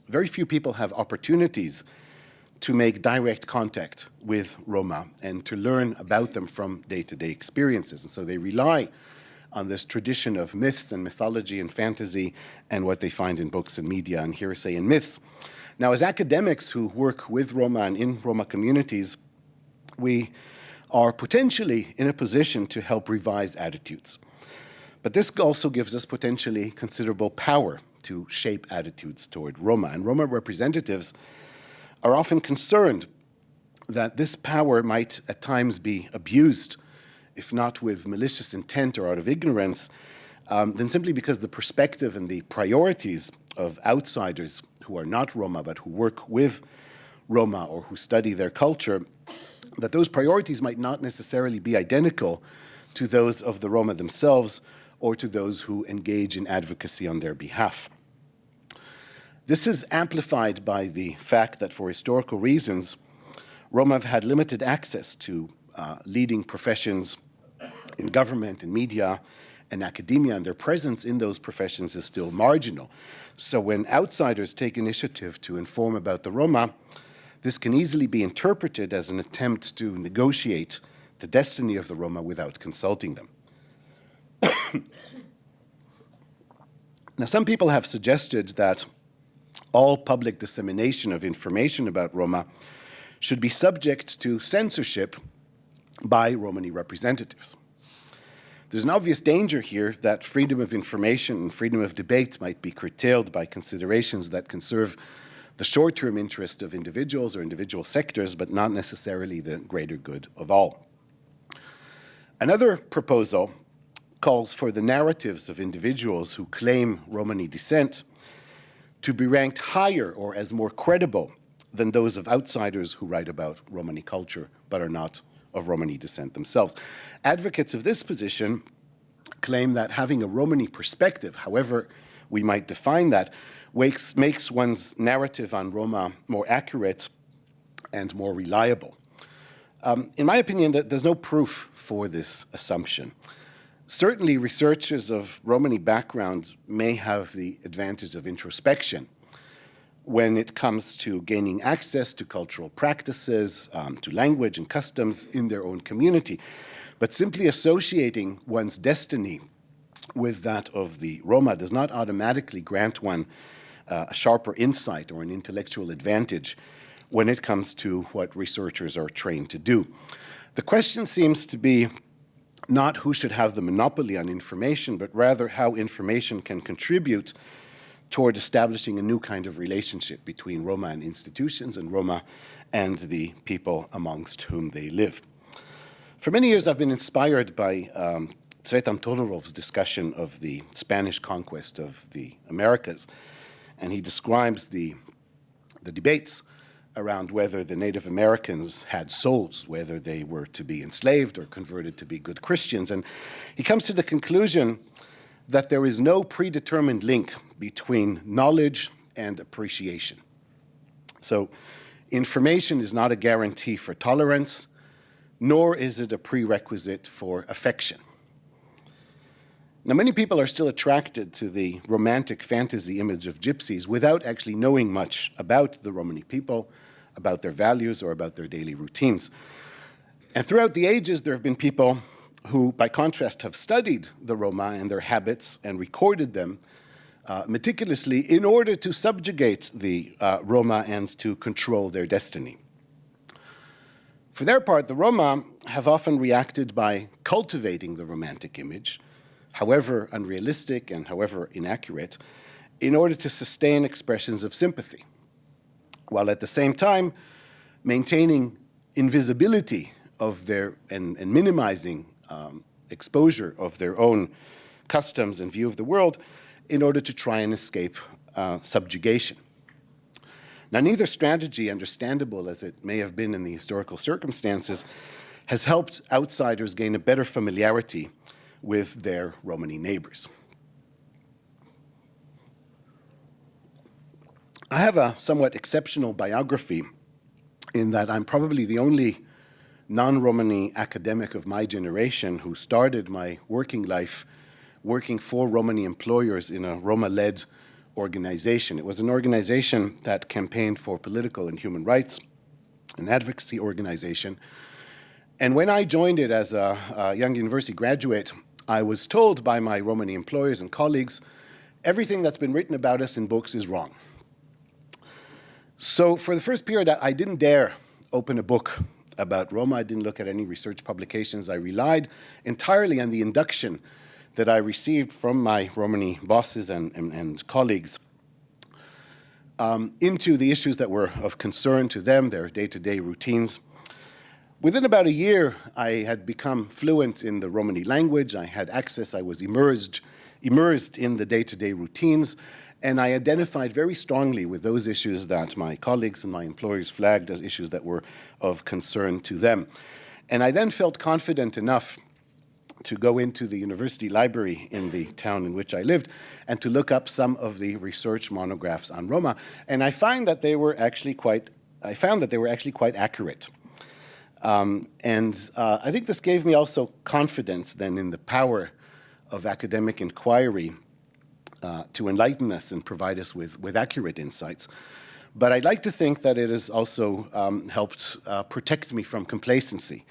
very few people have opportunities to make direct contact with Roma and to learn about them from day-to-day experiences. And so they rely on this tradition of myths and mythology and fantasy and what they find in books and media and hearsay and myths. Now, as academics who work with Roma and in Roma communities, we are potentially in a position to help revise attitudes. But this also gives us potentially considerable power to shape attitudes toward Roma. And Roma representatives are often concerned that this power might at times be abused, if not with malicious intent or out of ignorance, then simply because the perspective and the priorities of outsiders who are not Roma but who work with Roma or who study their culture, that those priorities might not necessarily be identical to those of the Roma themselves or to those who engage in advocacy on their behalf. This is amplified by the fact that for historical reasons, Roma have had limited access to leading professions in government and media and academia, and their presence in those professions is still marginal. So when outsiders take initiative to inform about the Roma, this can easily be interpreted as an attempt to negotiate the destiny of the Roma without consulting them. Now, some people have suggested that all public dissemination of information about Roma should be subject to censorship by Romani representatives. There's an obvious danger here that freedom of information and freedom of debate might be curtailed by considerations that can serve the short-term interest of individuals or individual sectors, but not necessarily the greater good of all. Another proposal calls for the narratives of individuals who claim Romani descent to be ranked higher or as more credible than those of outsiders who write about Romani culture but are not of Romani descent themselves. Advocates of this position claim that having a Romani perspective, however we might define that, makes one's narrative on Roma more accurate and more reliable. In my opinion, there's no proof for this assumption. Certainly, researchers of Romani backgrounds may have the advantage of introspection when it comes to gaining access to cultural practices, to language and customs in their own community. But simply associating one's destiny with that of the Roma does not automatically grant one a sharper insight or an intellectual advantage when it comes to what researchers are trained to do. The question seems to be not who should have the monopoly on information, but rather how information can contribute toward establishing a new kind of relationship between Roma and institutions and Roma and the people amongst whom they live. For many years, I've been inspired by Sretan Todorov's discussion of the Spanish conquest of the Americas, and he describes the debates around whether the Native Americans had souls, whether they were to be enslaved or converted to be good Christians. And he comes to the conclusion that there is no predetermined link between knowledge and appreciation. So information is not a guarantee for tolerance, nor is it a prerequisite for affection. Now, many people are still attracted to the romantic fantasy image of gypsies without actually knowing much about the Romani people, about their values, or about their daily routines. And throughout the ages, there have been people who, by contrast, have studied the Roma and their habits and recorded them meticulously in order to subjugate the Roma and to control their destiny. For their part, the Roma have often reacted by cultivating the romantic image, however unrealistic and however inaccurate, in order to sustain expressions of sympathy, while at the same time maintaining invisibility of their and minimizing exposure of their own customs and view of the world in order to try and escape subjugation. Now, neither strategy, understandable as it may have been in the historical circumstances, has helped outsiders gain a better familiarity with their Romani neighbors. I have a somewhat exceptional biography in that I'm probably the only non-Romani academic of my generation who started my working life working for Romani employers in a Roma-led organization. It was an organization that campaigned for political and human rights, an advocacy organization. And when I joined it as a young university graduate, I was told by my Romani employers and colleagues, everything that's been written about us in books is wrong. So for the first period, I didn't dare open a book about Roma. I didn't look at any research publications. I relied entirely on the induction that I received from my Romani bosses and colleagues into the issues that were of concern to them, their day-to-day routines. Within about a year, I had become fluent in the Romani language. I had access. I was immersed in the day-to-day routines, and I identified very strongly with those issues that my colleagues and my employers flagged as issues that were of concern to them. And I then felt confident enough to go into the university library in the town in which I lived and to look up some of the research monographs on Roma, and I found that they were actually quite accurate. I think this gave me also confidence then in the power of academic inquiry to enlighten us and provide us with accurate insights. But I'd like to think that it has also helped protect me from complacency.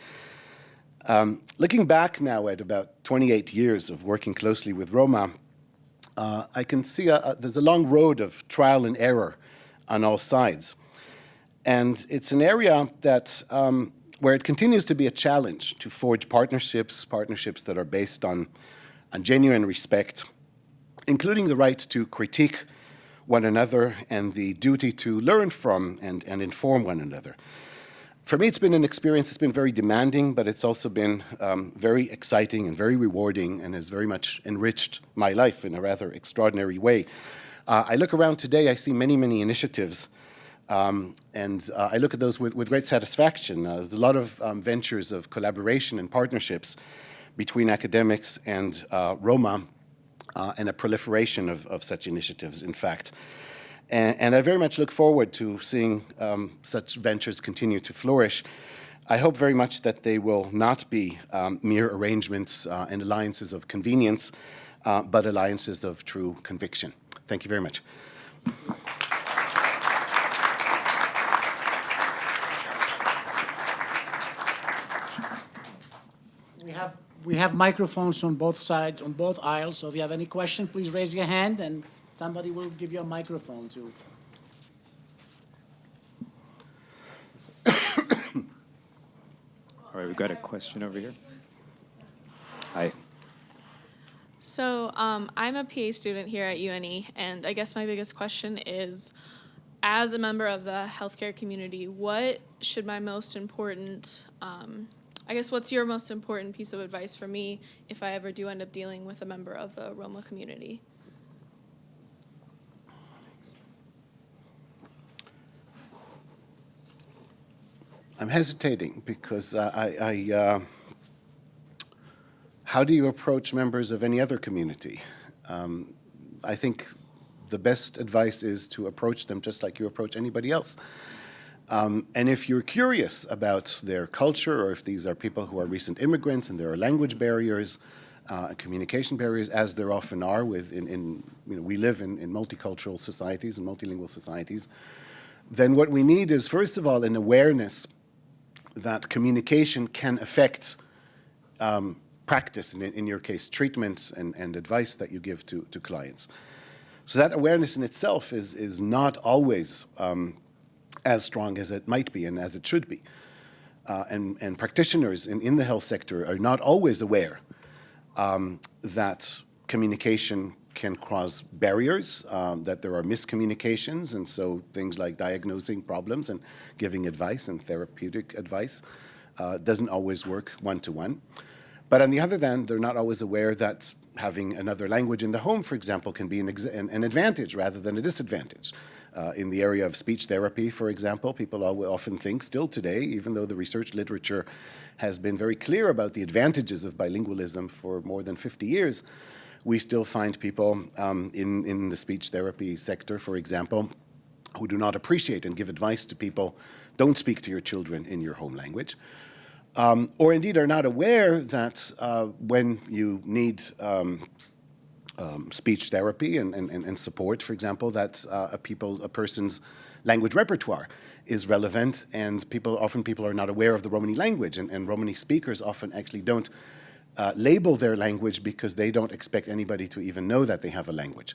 Looking back now at about 28 years of working closely with Roma, I can see there's a long road of trial and error on all sides. And it's an area that where it continues to be a challenge to forge partnerships that are based on genuine respect, including the right to critique one another and the duty to learn from and inform one another. For me, it's been an experience that's been very demanding, but it's also been very exciting and very rewarding and has very much enriched my life in a rather extraordinary way. I look around today, I see many, many initiatives, and I look at those with great satisfaction. There's a lot of ventures of collaboration and partnerships between academics and Roma, and a proliferation of such initiatives, in fact. And I very much look forward to seeing such ventures continue to flourish. I hope very much that they will not be mere arrangements and alliances of convenience, but alliances of true conviction. Thank you very much. We have microphones on both sides, on both aisles, so if you have any question, please raise your hand and somebody will give you a microphone to. All right, we've got a question over here. Hi. So I'm a PA student here at UNE, and I guess my biggest question is, as a member of the healthcare community, what should my most important, what's your most important piece of advice for me if I ever do end up dealing with a member of the Roma community? I'm hesitating because how do you approach members of any other community? I think the best advice is to approach them just like you approach anybody else. And if you're curious about their culture, or if these are people who are recent immigrants and there are language barriers, communication barriers, as there often are we live in multicultural societies and multilingual societies, then what we need is, first of all, an awareness that communication can affect practice, in your case, treatment and advice that you give to clients. So that awareness in itself is not always as strong as it might be and as it should be. And practitioners in the health sector are not always aware that communication can cause barriers, that there are miscommunications, and so things like diagnosing problems and giving advice and therapeutic advice doesn't always work one-to-one. But on the other hand, they're not always aware that having another language in the home, for example, can be an advantage rather than a disadvantage. In the area of speech therapy, for example, people often think still today, even though the research literature has been very clear about the advantages of bilingualism for more than 50 years, we still find people in the speech therapy sector, for example, who do not appreciate and give advice to people, don't speak to your children in your home language, or indeed are not aware that when you need speech therapy and support, for example, that a person's language repertoire is relevant, and often people are not aware of the Romani language, and Romani speakers often actually don't label their language because they don't expect anybody to even know that they have a language.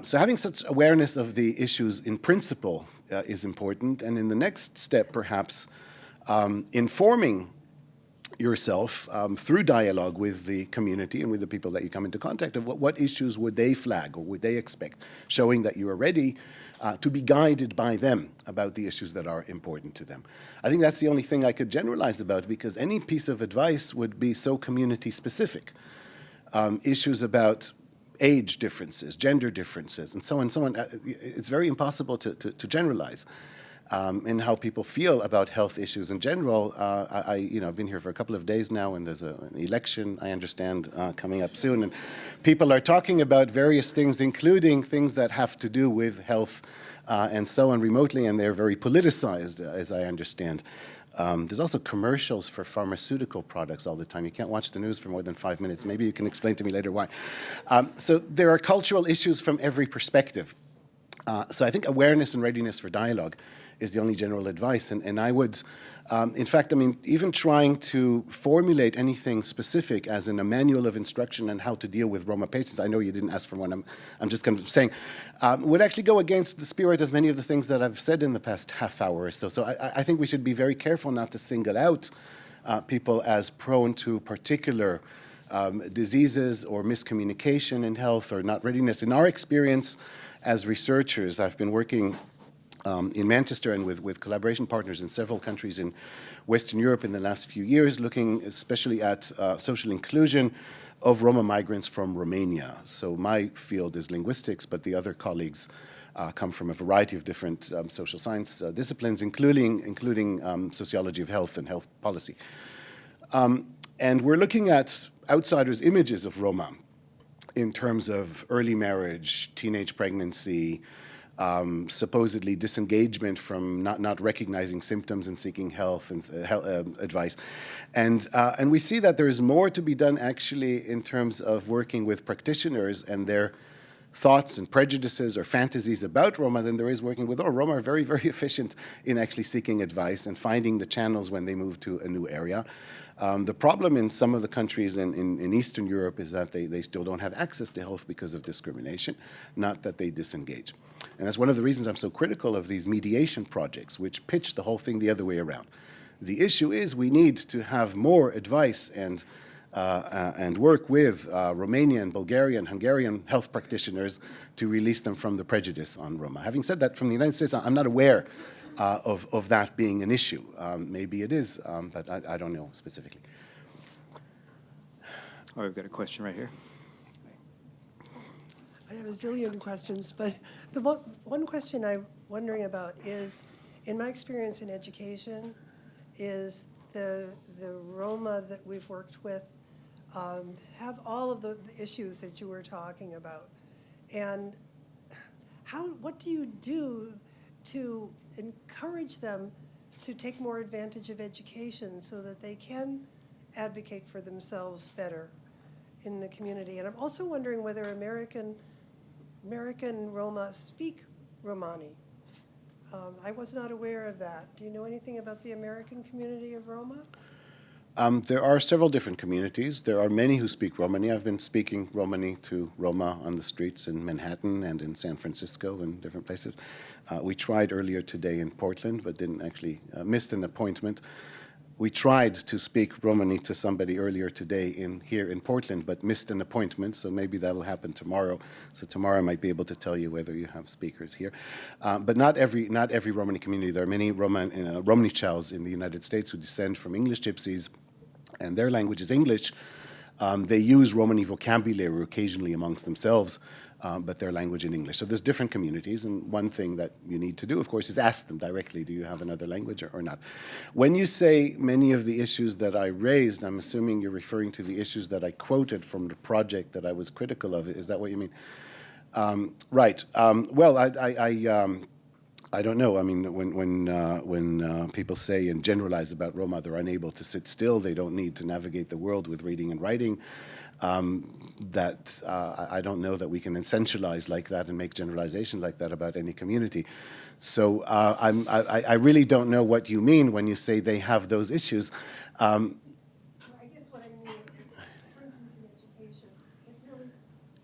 So having such awareness of the issues in principle is important, and in the next step, perhaps, informing yourself through dialogue with the community and with the people that you come into contact of what issues would they flag or would they expect, showing that you are ready to be guided by them about the issues that are important to them. I think that's the only thing I could generalize about, because any piece of advice would be so community specific. Issues about age differences, gender differences, and so on, it's very impossible to generalize. In how people feel about health issues in general. I've been here for a couple of days now, and there's an election, I understand, coming up soon. And people are talking about various things, including things that have to do with health and so on remotely, and they're very politicized, as I understand. There's also commercials for pharmaceutical products all the time. You can't watch the news for more than 5 minutes. Maybe you can explain to me later why. So there are cultural issues from every perspective. So I think awareness and readiness for dialogue is the only general advice. And I would, in fact, even trying to formulate anything specific as in a manual of instruction on how to deal with Roma patients, I know you didn't ask for one, I'm just kind of saying, would actually go against the spirit of many of the things that I've said in the past half hour or so. So I think we should be very careful not to single out people as prone to particular diseases or miscommunication in health or not readiness. In our experience as researchers, I've been working in Manchester and with collaboration partners in several countries in Western Europe in the last few years, looking especially at social inclusion of Roma migrants from Romania. So my field is linguistics, but the other colleagues come from a variety of different social science disciplines, including sociology of health and health policy. And we're looking at outsiders' images of Roma in terms of early marriage, teenage pregnancy, supposedly disengagement from not recognizing symptoms and seeking health and advice. And we see that there is more to be done actually in terms of working with practitioners and their thoughts and prejudices or fantasies about Roma than there is working with, Roma are very, very efficient in actually seeking advice and finding the channels when they move to a new area. The problem in some of the countries in Eastern Europe is that they still don't have access to health because of discrimination, not that they disengage. And that's one of the reasons I'm so critical of these mediation projects, which pitch the whole thing the other way around. The issue is we need to have more advice and work with Romanian, Bulgarian, Hungarian health practitioners to release them from the prejudice on Roma. Having said that, from the United States, I'm not aware of that being an issue. Maybe it is, but I don't know specifically. Oh, we've got a question right here. I have a zillion questions, but the one question I'm wondering about is, in my experience in education, is the Roma that we've worked with have all of the issues that you were talking about. And what do you do to encourage them to take more advantage of education so that they can advocate for themselves better in the community? And I'm also wondering whether American Roma speak Romani. I was not aware of that. Do you know anything about the American community of Roma? There are several different communities. There are many who speak Romani. I've been speaking Romani to Roma on the streets in Manhattan and in San Francisco and different places. We tried earlier today in Portland, but didn't actually, missed an appointment. We tried to speak Romani to somebody earlier today here in Portland, but missed an appointment, so maybe that'll happen tomorrow. So tomorrow I might be able to tell you whether you have speakers here. But not every Romani community. There are many Romani Chows in the United States who descend from English Gypsies, and their language is English. They use Romani vocabulary occasionally amongst themselves, but their language in English. So there's different communities, and one thing that you need to do, of course, is ask them directly, do you have another language or not? When you say many of the issues that I raised, I'm assuming you're referring to the issues that I quoted from the project that I was critical of. Is that what you mean? Right. Well, I don't know. I mean, when people say and generalize about Roma, they're unable to sit still, they don't need to navigate the world with reading and writing, I don't know that we can essentialize like that and make generalizations like that about any community. So I really don't know what you mean when you say they have those issues. Well, I guess what I mean is, for instance, in education,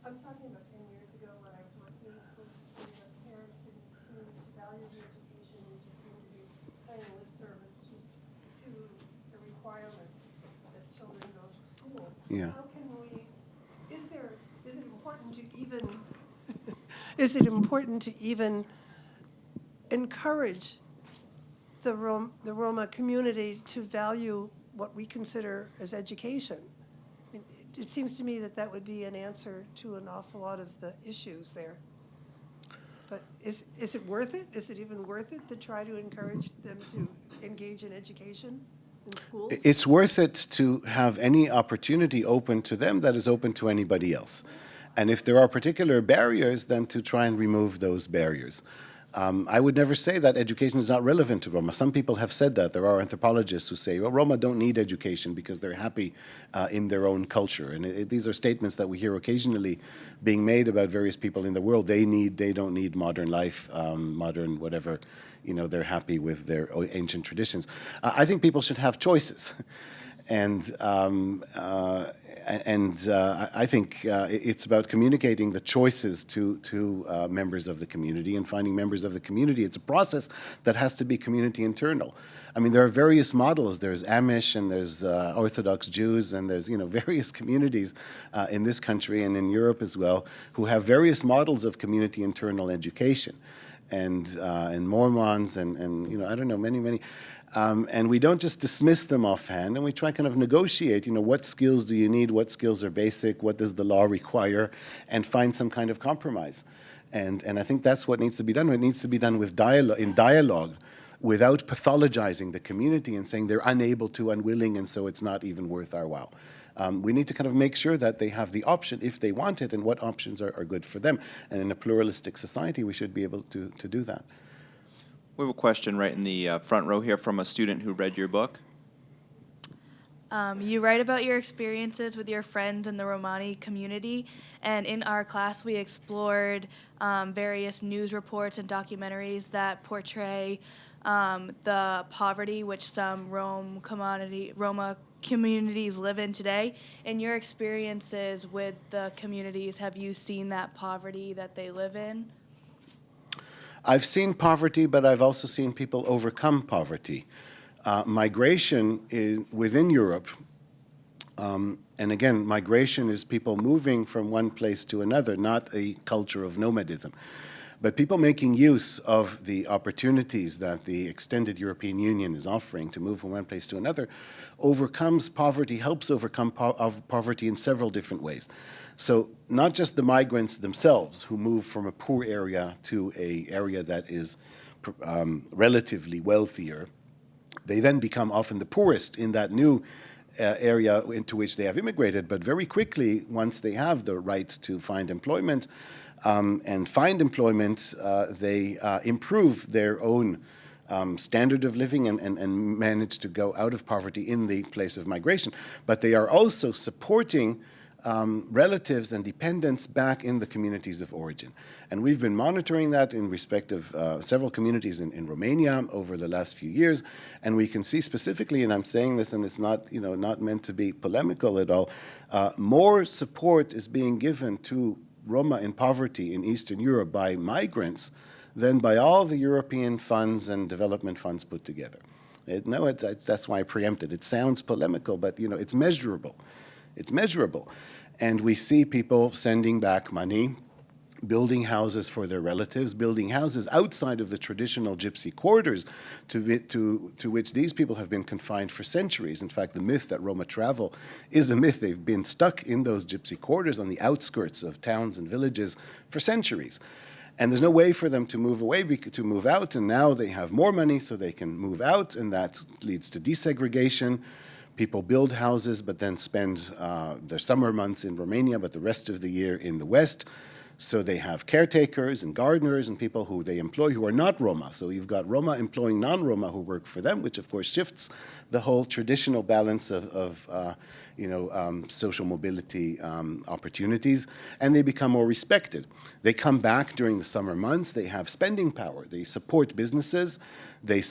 I'm talking about 10 years ago when I was working in school system, the parents didn't seem to value the education, they just seemed to be paying lip service to the requirements that children go to school. Yeah. How can we, is it important to even, is it important to even encourage the Roma community to value what we consider as education? It seems to me that would be an answer to an awful lot of the issues there. But is it worth it? Is it even worth it to try to encourage them to engage in education in schools? It's worth it to have any opportunity open to them that is open to anybody else. And if there are particular barriers, then to try and remove those barriers. I would never say that education is not relevant to Roma. Some people have said that. There are anthropologists who say, well, Roma don't need education because they're happy in their own culture. And these are statements that we hear occasionally being made about various people in the world. They don't need modern life, modern whatever, they're happy with their ancient traditions. I think people should have choices. And I think it's about communicating the choices to members of the community and finding members of the community. It's a process that has to be community internal. I mean, there are various models. There's Amish and there's Orthodox Jews and there's various communities in this country and in Europe as well who have various models of community internal education. And Mormons and I don't know, many. And we don't just dismiss them offhand, and we try kind of negotiate, what skills do you need, what skills are basic, what does the law require, and find some kind of compromise. And I think that's what needs to be done. It needs to be done with dialogue, without pathologizing the community and saying they're unable to, unwilling, and so it's not even worth our while. We need to kind of make sure that they have the option if they want it and what options are good for them. And in a pluralistic society, we should be able to do that. We have a question right in the front row here from a student who read your book. You write about your experiences with your friends in the Romani community, and in our class we explored various news reports and documentaries that portray the poverty which some Roma communities live in today. In your experiences with the communities, have you seen that poverty that they live in? I've seen poverty, but I've also seen people overcome poverty. Migration within Europe, and again, migration is people moving from one place to another, not a culture of nomadism. But people making use of the opportunities that the extended European Union is offering to move from one place to another overcomes poverty, helps overcome poverty in several different ways. So not just the migrants themselves who move from a poor area to an area that is relatively wealthier, they then become often the poorest in that new area into which they have immigrated. But very quickly, once they have the right to find employment, they improve their own standard of living and manage to go out of poverty in the place of migration. But they are also supporting relatives and dependents back in the communities of origin. And we've been monitoring that in respect of several communities in Romania over the last few years. And we can see specifically, and I'm saying this and it's not, not meant to be polemical at all, more support is being given to Roma in poverty in Eastern Europe by migrants than by all the European funds and development funds put together. That's why I preempted. It sounds polemical, but it's measurable. It's measurable. And we see people sending back money, building houses for their relatives, building houses outside of the traditional Gypsy quarters to which these people have been confined for centuries. In fact, the myth that Roma travel is a myth. They've been stuck in those Gypsy quarters on the outskirts of towns and villages for centuries. And there's no way for them to move away, to move out, and now they have more money so they can move out, and that leads to desegregation. People build houses but then spend their summer months in Romania but the rest of the year in the West. So they have caretakers and gardeners and people who they employ who are not Roma. So you've got Roma employing non-Roma who work for them, which of course shifts the whole traditional balance of social mobility opportunities, and they become more respected. They come back during the summer months. They have spending power. They support businesses. They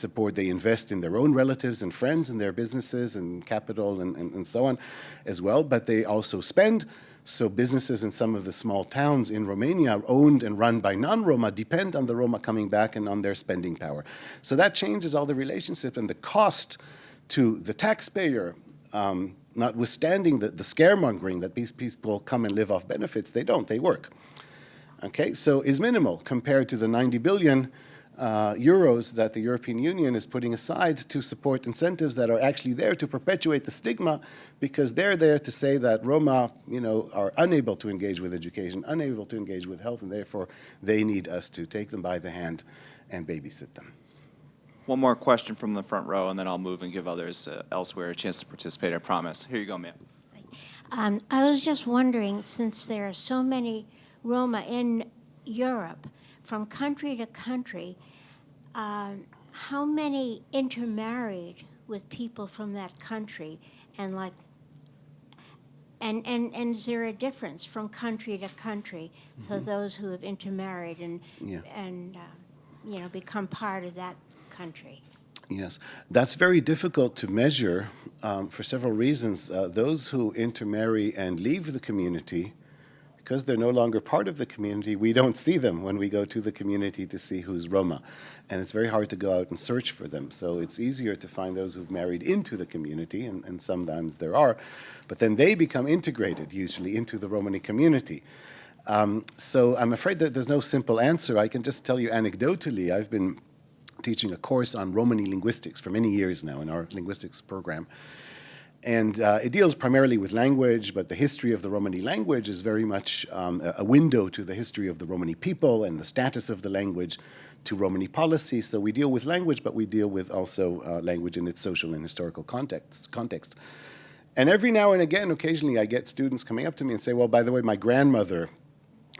invest in their own relatives and friends and their businesses and capital and so on as well, but they also spend. So businesses in some of the small towns in Romania owned and run by non-Roma depend on the Roma coming back and on their spending power. So that changes all the relationship, and the cost to the taxpayer, notwithstanding the scaremongering that these people come and live off benefits, they don't, they work. Okay, so is minimal compared to the 90 billion euros that the European Union is putting aside to support incentives that are actually there to perpetuate the stigma, because they're there to say that Roma, are unable to engage with education, unable to engage with health, and therefore they need us to take them by the hand and babysit them. One more question from the front row, and then I'll move and give others elsewhere a chance to participate, I promise. Here you go, ma'am. I was just wondering, since there are so many Roma in Europe, from country to country, how many intermarried with people from that country, and is there a difference from country to country? Mm-hmm. So those who have intermarried and become part of that country. Yes, that's very difficult to measure for several reasons. Those who intermarry and leave the community, because they're no longer part of the community, we don't see them when we go to the community to see who's Roma. And it's very hard to go out and search for them. So it's easier to find those who've married into the community, and sometimes there are. But then they become integrated, usually, into the Romani community. So I'm afraid that there's no simple answer. I can just tell you anecdotally, I've been teaching a course on Romani linguistics for many years now in our linguistics program. And it deals primarily with language, but the history of the Romani language is very much a window to the history of the Romani people and the status of the language to Romani policy. So we deal with language, but we deal with also language in its social and historical context. And every now and again, occasionally, I get students coming up to me and say, well, by the way, my grandmother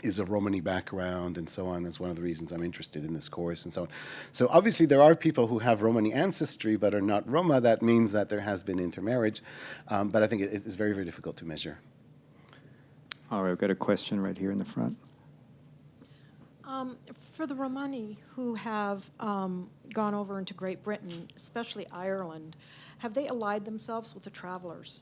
is of Romani background and so on. That's one of the reasons I'm interested in this course and so on. So obviously there are people who have Romani ancestry but are not Roma. That means that there has been intermarriage. But I think it is very, very difficult to measure. All right, we've got a question right here in the front. For the Romani who have gone over into Great Britain, especially Ireland, have they allied themselves with the travelers?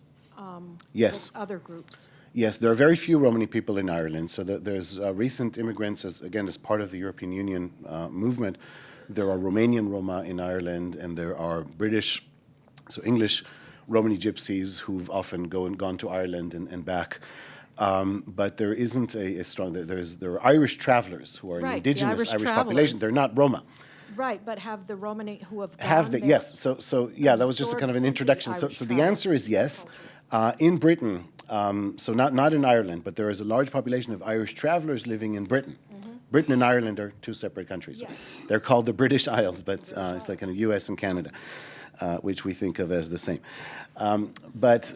Yes. With other groups? Yes, there are very few Romani people in Ireland. So there's recent immigrants, as part of the European Union movement. There are Romanian Roma in Ireland, and there are British, so English Romani Gypsies who've often gone to Ireland and back. But there isn't a strong. There are Irish travelers who are an Right, the indigenous Irish population. travelers. They're not Roma. Right, but have the Romani who have gone Have they? there Yes. So yeah, that was just a kind of an absorbed into the introduction. So Irish the travel answer is yes. culture? In Britain, so not in Ireland, but there is a large population of Irish travelers living in Britain. Britain and Ireland are two separate countries. Yes. They're called the British Isles, but it's like in the U.S. and Canada, which we think of as the same. But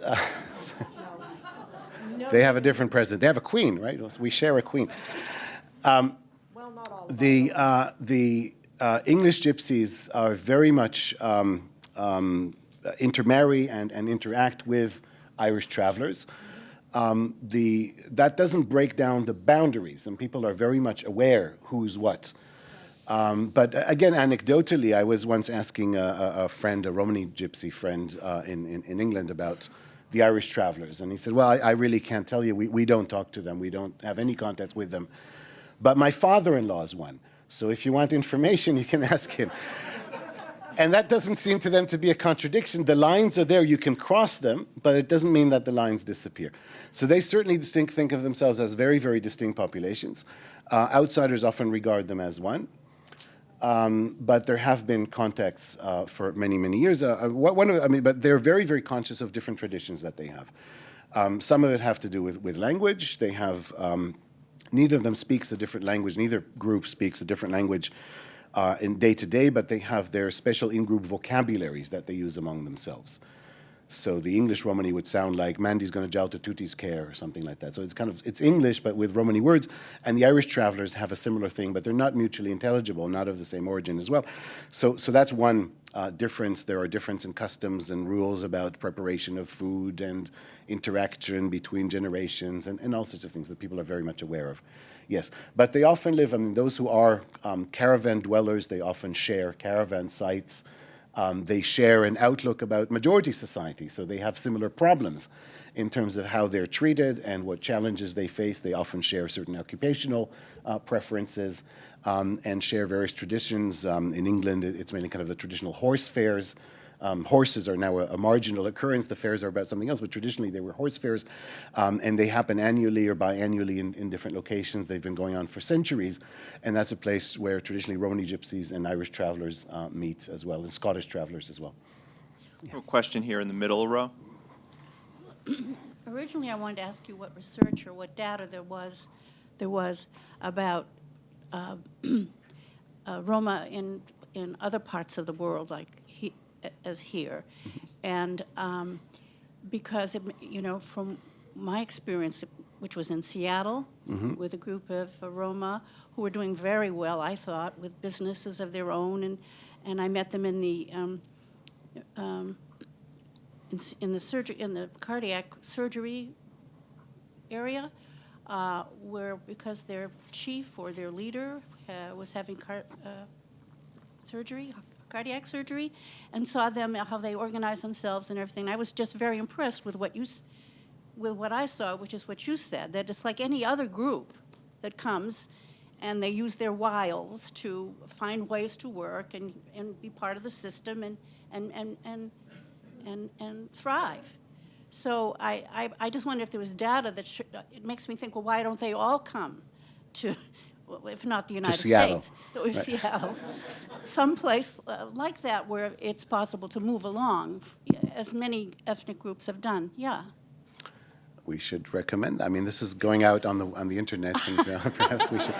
they have a different president. They have a queen, right? We share a queen. Well, not all of The English Gypsies are very much intermarry and interact with Irish travelers. That doesn't break down the boundaries, and people are very much aware who's what. But again, anecdotally, I was once asking a friend, a Romani Gypsy friend in England, about the Irish travelers, and he said, well, I really can't tell you. We don't talk to them. We don't have any contact with them. But my father-in-law is one. So if you want information, you can ask him. And that doesn't seem to them to be a contradiction. The lines are there. You can cross them, but it doesn't mean that the lines disappear. So they certainly think of themselves as very, very distinct populations. Outsiders often regard them as one. But there have been contacts for many, many years. But they're very, very conscious of different traditions that they have. Some of it have to do with language. They have, neither of them speaks a different language. Neither group speaks a different language in day-to-day, but they have their special in-group vocabularies that they use among themselves. So the English Romani would sound like Mandy's going to jout to Tuti's care or something like that. So it's English, but with Romani words. And the Irish travelers have a similar thing, but they're not mutually intelligible, not of the same origin as well. So that's one difference. There are differences in customs and rules about preparation of food and interaction between generations and all sorts of things that people are very much aware of. Yes, but they often live, those who are caravan dwellers, they often share caravan sites. They share an outlook about majority society, so they have similar problems in terms of how they're treated and what challenges they face. They often share certain occupational preferences and share various traditions. In England, it's mainly kind of the traditional horse fairs. Horses are now a marginal occurrence. The fairs are about something else, but traditionally they were horse fairs, and they happen annually or biannually in different locations. They've been going on for centuries, and that's a place where traditionally Romani Gypsies and Irish travelers meet as well, and Scottish travelers as well. A question here in the middle row. Originally, I wanted to ask you what research or what data there was about Roma in other parts of the world, like as here, and because from my experience, which was in Seattle, with a group of Roma who were doing very well, I thought, with businesses of their own, and I met them in the in the cardiac surgery area, where because their chief or their leader was having cardiac surgery, and saw them how they organized themselves and everything. I was just very impressed with what I saw, which is what you said, that it's like any other group that comes and they use their wiles to find ways to work and be part of the system and thrive. So I just wonder if there was data that it makes me think, well, why don't they all come to, if not the United States, or right. Seattle, someplace like that where it's possible to move along, as many ethnic groups have done. Yeah. We should recommend. This is going out on the internet, and perhaps we should.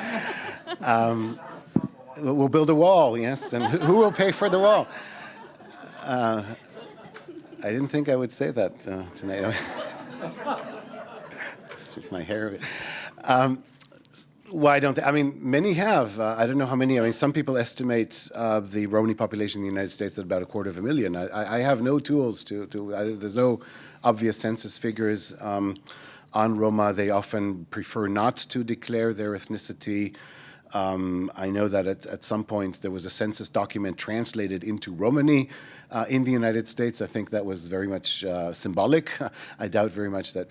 We'll build a wall, yes, and who will pay for the wall? I didn't think I would say that tonight. Just my hair a bit. Why don't they? I mean, many have. I don't know how many. I mean, some people estimate the Romani population in the United States at about 250,000. I have no tools there's no obvious census figures on Roma. They often prefer not to declare their ethnicity. I know that at some point there was a census document translated into Romani in the United States. I think that was very much symbolic. I doubt very much that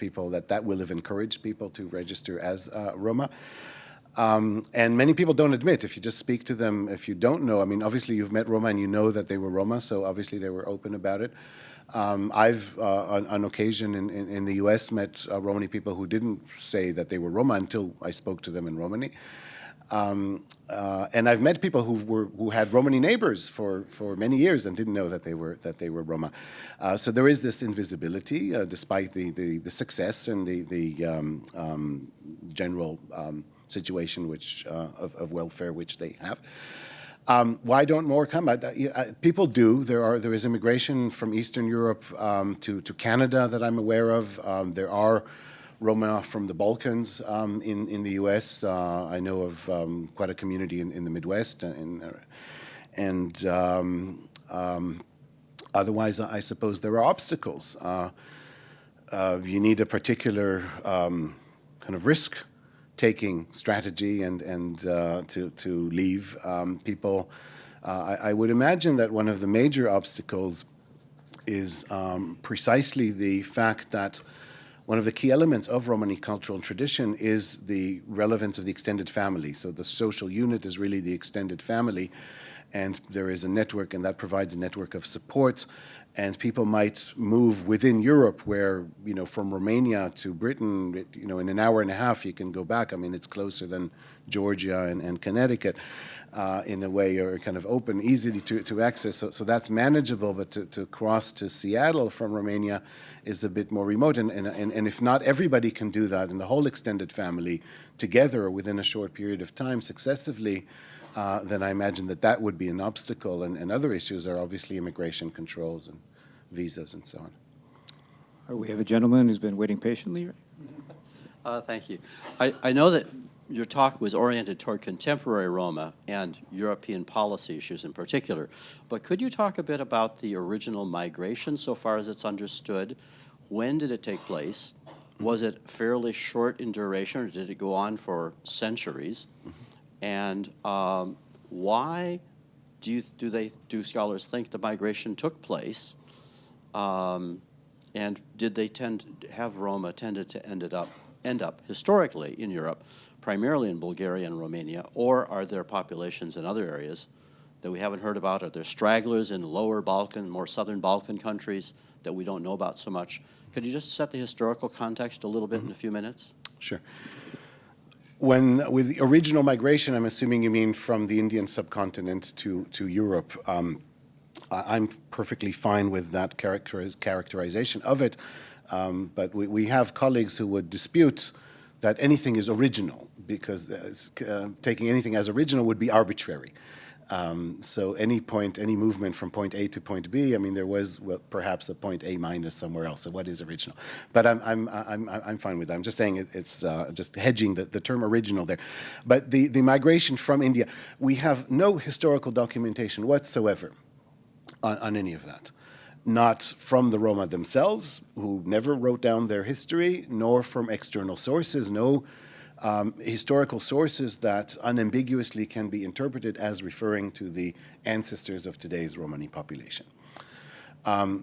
that will have encouraged people to register as Roma. And many people don't admit, if you just speak to them, if you don't know, I mean, obviously you've met Roma and you know that they were Roma, so obviously they were open about it. I've, on occasion in the US, met Romani people who didn't say that they were Roma until I spoke to them in Romani. And I've met people who had Romani neighbors for many years and didn't know that they were Roma. So there is this invisibility, despite the success and the general situation of welfare which they have. Why don't more come? People do. There is immigration from Eastern Europe to Canada that I'm aware of. There are Roma from the Balkans in the U.S. I know of quite a community in the Midwest, and otherwise, I suppose there are obstacles. You need a particular kind of risk-taking strategy and to leave people. I would imagine that one of the major obstacles is precisely the fact that one of the key elements of Romani cultural and tradition is the relevance of the extended family. So the social unit is really the extended family, and there is a network, and that provides a network of support. And people might move within Europe where, from Romania to Britain, in an hour and a half you can go back. I mean, it's closer than Georgia and Connecticut in a way, or kind of open, easily to access. So that's manageable, but to cross to Seattle from Romania is a bit more remote. And if not everybody can do that, and the whole extended family together within a short period of time successively, then I imagine that would be an obstacle. And other issues are obviously immigration controls and visas and so on. We have a gentleman who's been waiting patiently. Thank you. I know that your talk was oriented toward contemporary Roma and European policy issues in particular, but could you talk a bit about the original migration so far as it's understood? When did it take place? Was it fairly short in duration, or did it go on for centuries? And why do scholars think the migration took place? And did they have Roma tended to end up historically in Europe, primarily in Bulgaria and Romania, or are there populations in other areas that we haven't heard about? Are there stragglers in lower Balkan, more southern Balkan countries that we don't know about so much? Could you just set the historical context a little bit in a few minutes? Sure. With the original migration, I'm assuming you mean from the Indian subcontinent to Europe. I'm perfectly fine with that characterization of it, but we have colleagues who would dispute that anything is original, because taking anything as original would be arbitrary. So any movement from point A to point B, I mean, there was perhaps a point A minus somewhere else. So what is original? But I'm fine with that. I'm just saying it's just hedging the term original there. But the migration from India, we have no historical documentation whatsoever on any of that. Not from the Roma themselves, who never wrote down their history, nor from external sources, no historical sources that unambiguously can be interpreted as referring to the ancestors of today's Romani population.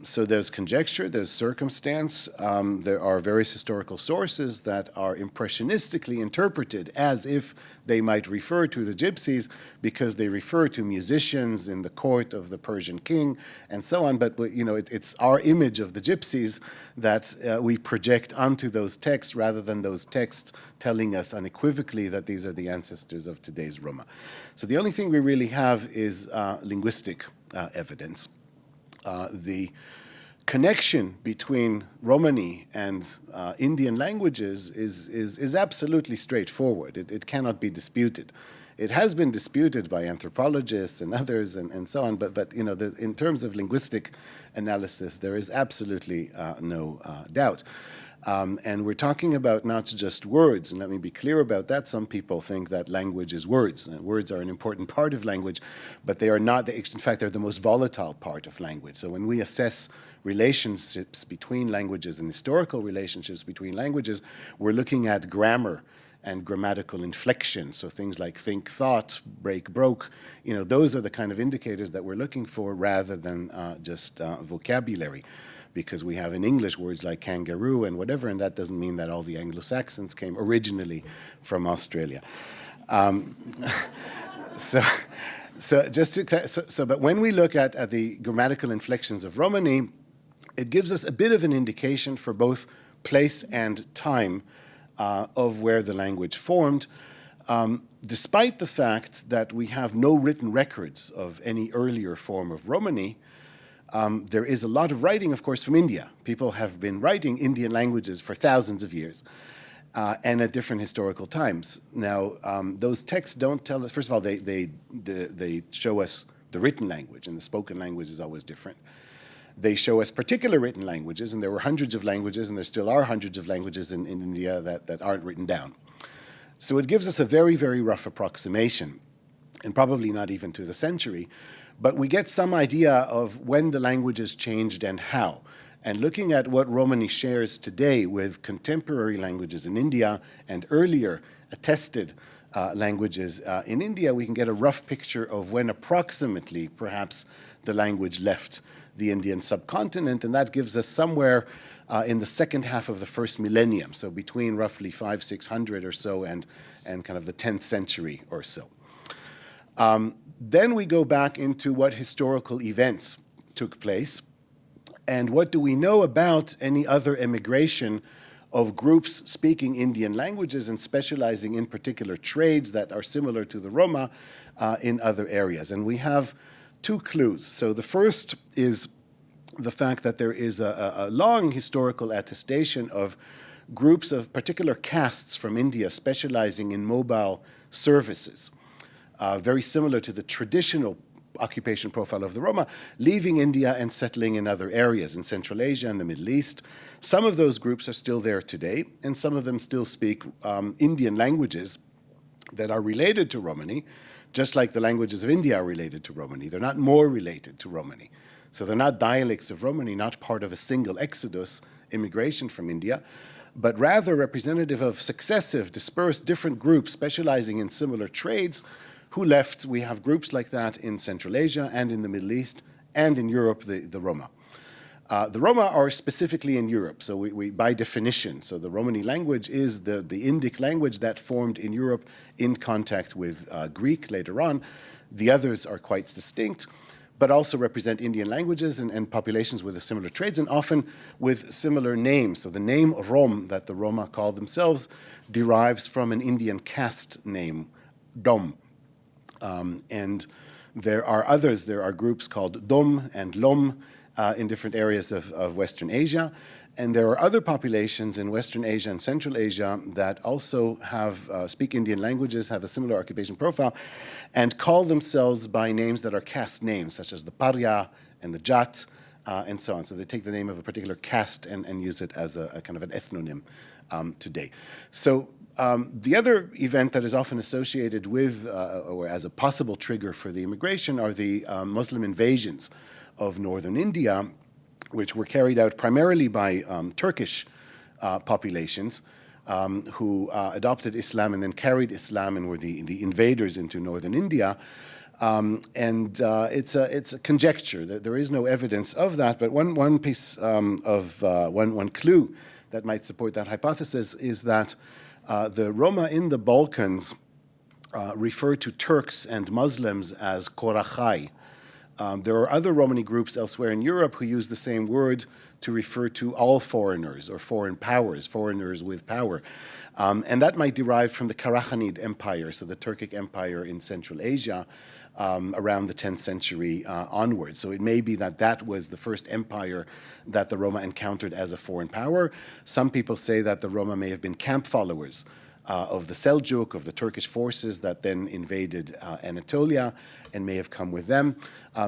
So there's conjecture, there's circumstance, there are various historical sources that are impressionistically interpreted as if they might refer to the Gypsies because they refer to musicians in the court of the Persian king and so on. But it's our image of the Gypsies that we project onto those texts rather than those texts telling us unequivocally that these are the ancestors of today's Roma. So the only thing we really have is linguistic evidence. The connection between Romani and Indian languages is absolutely straightforward. It cannot be disputed. It has been disputed by anthropologists and others and so on, but you know, in terms of linguistic analysis, there is absolutely no doubt. And we're talking about not just words, and let me be clear about that. Some people think that language is words. And words are an important part of language, but they are not. In fact, they're the most volatile part of language. So when we assess relationships between languages and historical relationships between languages, we're looking at grammar and grammatical inflection. So things like think, thought, break, broke, you know, those are the kind of indicators that we're looking for rather than just vocabulary. Because we have in English words like kangaroo and whatever, and that doesn't mean that all the Anglo-Saxons came originally from Australia. But when we look at the grammatical inflections of Romani, it gives us a bit of an indication for both place and time of where the language formed, despite the fact that we have no written records of any earlier form of Romani. There is a lot of writing, of course, from India. People have been writing Indian languages for thousands of years and at different historical times. Now, those texts don't tell us, first of all, they show us the written language, and the spoken language is always different. They show us particular written languages, and there were hundreds of languages, and there still are hundreds of languages in India that aren't written down. So it gives us a very, very rough approximation, and probably not even to the century, but we get some idea of when the languages changed and how. And looking at what Romani shares today with contemporary languages in India and earlier attested languages in India, we can get a rough picture of when approximately, perhaps, the language left the Indian subcontinent, and that gives us somewhere in the second half of the first millennium, so between roughly 500-600 or so and kind of the 10th century or so. Then we go back into what historical events took place, and what do we know about any other immigration of groups speaking Indian languages and specializing in particular trades that are similar to the Roma in other areas. And we have two clues. So the first is the fact that there is a long historical attestation of groups of particular castes from India specializing in mobile services, very similar to the traditional occupation profile of the Roma, leaving India and settling in other areas in Central Asia and the Middle East. Some of those groups are still there today, and some of them still speak Indian languages that are related to Romani, just like the languages of India are related to Romani. They're not more related to Romani. So they're not dialects of Romani, not part of a single exodus, immigration from India, but rather representative of successive, dispersed, different groups specializing in similar trades who left. We have groups like that in Central Asia and in the Middle East and in Europe, the Roma. The Roma are specifically in Europe, so we by definition, so the Romani language is the Indic language that formed in Europe in contact with Greek later on. The others are quite distinct, but also represent Indian languages and populations with similar traits and often with similar names. So the name Rom that the Roma call themselves derives from an Indian caste name, Dom. And there are others. There are groups called Dom and Lom in different areas of Western Asia. And there are other populations in Western Asia and Central Asia that also have speak Indian languages, have a similar occupation profile, and call themselves by names that are caste names, such as the Parya and the Jat, and so on. So they take the name of a particular caste and use it as a kind of an ethnonym today. So the other event that is often associated with, or as a possible trigger for the immigration, are the Muslim invasions of northern India, which were carried out primarily by Turkish populations who adopted Islam and then carried Islam and were the invaders into northern India. It's a conjecture. That there is no evidence of that, but one piece of one clue that might support that hypothesis is that the Roma in the Balkans refer to Turks and Muslims as Korachai, There are other Romani groups elsewhere in Europe who use the same word to refer to all foreigners or foreign powers, foreigners with power. And that might derive from the Karachanid Empire, so the Turkic Empire in Central Asia, around the 10th century onwards. So it may be that that was the first empire that the Roma encountered as a foreign power. Some people say that the Roma may have been camp followers of the Seljuk, of the Turkish forces that then invaded Anatolia and may have come with them.